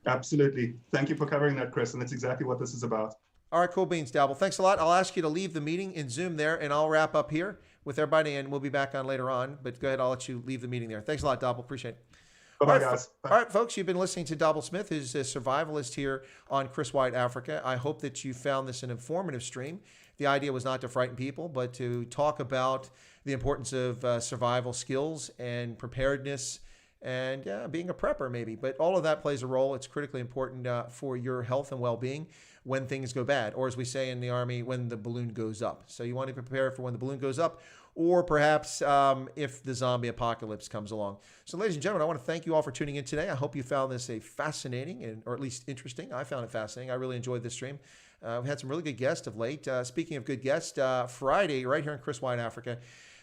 Absolutely. Thank you for covering that, Chris, and that's exactly what this is about. All right, cool beans, Dabble. Thanks a lot. I'll ask you to leave the meeting in Zoom there, and I'll wrap up here with everybody, and we'll be back on later on. But go ahead, I'll let you leave the meeting there. Thanks a lot, Dabble. Appreciate it. Bye-bye, guys. Bye. All right, folks, you've been listening to Dabble Smith, who's a survivalist here on Chris Wyatt Africa. I hope that you found this an informative stream. The idea was not to frighten people, but to talk about the importance of survival skills and preparedness and being a prepper maybe. But all of that plays a role. It's critically important for your health and well-being when things go bad, or as we say in the Army, when the balloon goes up. So you want to prepare for when the balloon goes up, or perhaps if the zombie apocalypse comes along. So ladies and gentlemen, I want to thank you all for tuning in today. I hope you found this a fascinating, or at least interesting. I found it fascinating. I really enjoyed this stream. We've had some really good guests of late. Speaking of good guests, Friday, right here in Chris Wyatt Africa,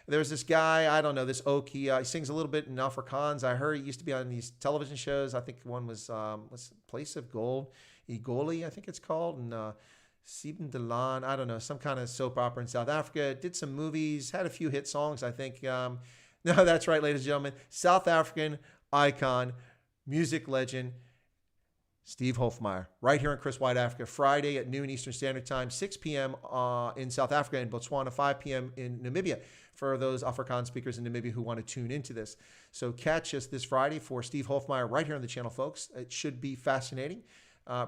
there's this guy, I don't know, this Oki. He sings a little bit in Afrikaans. I heard he used to be on these television shows. I think one was Place of Gold, Igoli, I think it's called, and Sieben Dalan, I don't know, some kind of soap opera in South Africa. Did some movies, had a few hit songs, I think. No, that's right, ladies and gentlemen. South African icon, music legend, Steve Hofmeyer, right here in Chris Wyatt Africa, Friday at noon Eastern Standard Time, 6 p.m. In South Africa and Botswana, 5 p.m. in Namibia, for those Afrikaans speakers in Namibia who want to tune into this. So catch us this Friday for Steve Hofmeyer right here on the channel, folks. It should be fascinating.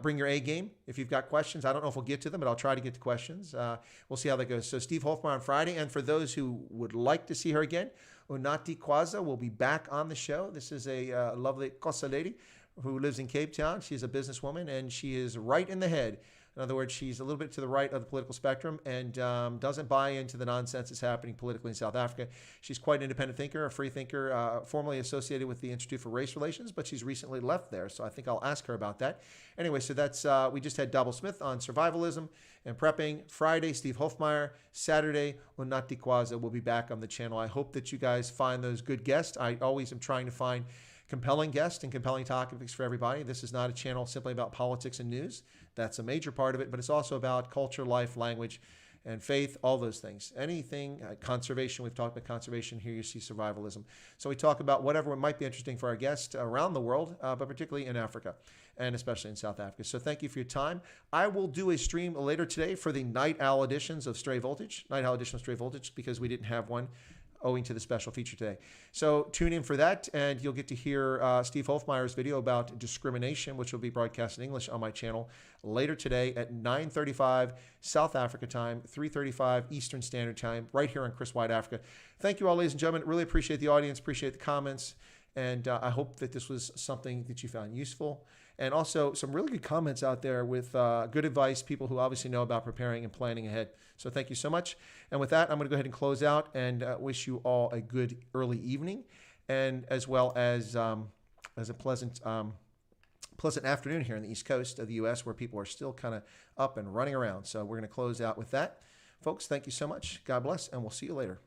Bring your A game if you've got questions. I don't know if we'll get to them, but I'll try to get to questions. We'll see how that goes. So Steve Hofmeyer on Friday. And for those who would like to see her again, Unati Kwaza will be back on the show. This is a lovely Xhosa lady who lives in Cape Town. She's a businesswoman, and she is right in the head. In other words, she's a little bit to the right of the political spectrum and doesn't buy into the nonsense that's happening politically in South Africa. She's quite an independent thinker, a free thinker, formerly associated with the Institute for Race Relations, but she's recently left there, so I think I'll ask her about that. Anyway, so that's we just had Dabble Smith on survivalism and prepping. Friday, Steve Hofmeyer. Saturday, Unati Kwaza will be back on the channel. I hope that you guys find those good guests. I always am trying to find compelling guests and compelling topics for everybody. This is not a channel simply about politics and news. That's a major part of it, but it's also about culture, life, language, and faith, all those things. Anything, conservation, we've talked about conservation. Here you see survivalism. So we talk about whatever might be interesting for our guests around the world, but particularly in Africa and especially in South Africa. So thank you for your time. I will do a stream later today for the Night Owl editions of Stray Voltage, because we didn't have one owing to the special feature today. So tune in for that, and you'll get to hear Steve Hofmeyer's video about discrimination, which will be broadcast in English on my channel later today at 9:35 South Africa time, 3:35 Eastern Standard Time, right here on Chris Wyatt Africa. Thank you all, ladies and gentlemen. Really appreciate the audience, appreciate the comments, and I hope that this was something that you found useful. And also some really good comments out there with good advice, people who obviously know about preparing and planning ahead. So thank you so much. And with that, I'm going to go ahead and close out and wish you all a good early evening, and as well as a pleasant afternoon here on the East Coast of the U.S., where people are still kind of up and running around. So we're going to close out with that. Folks, thank you so much. God bless, and we'll see you later.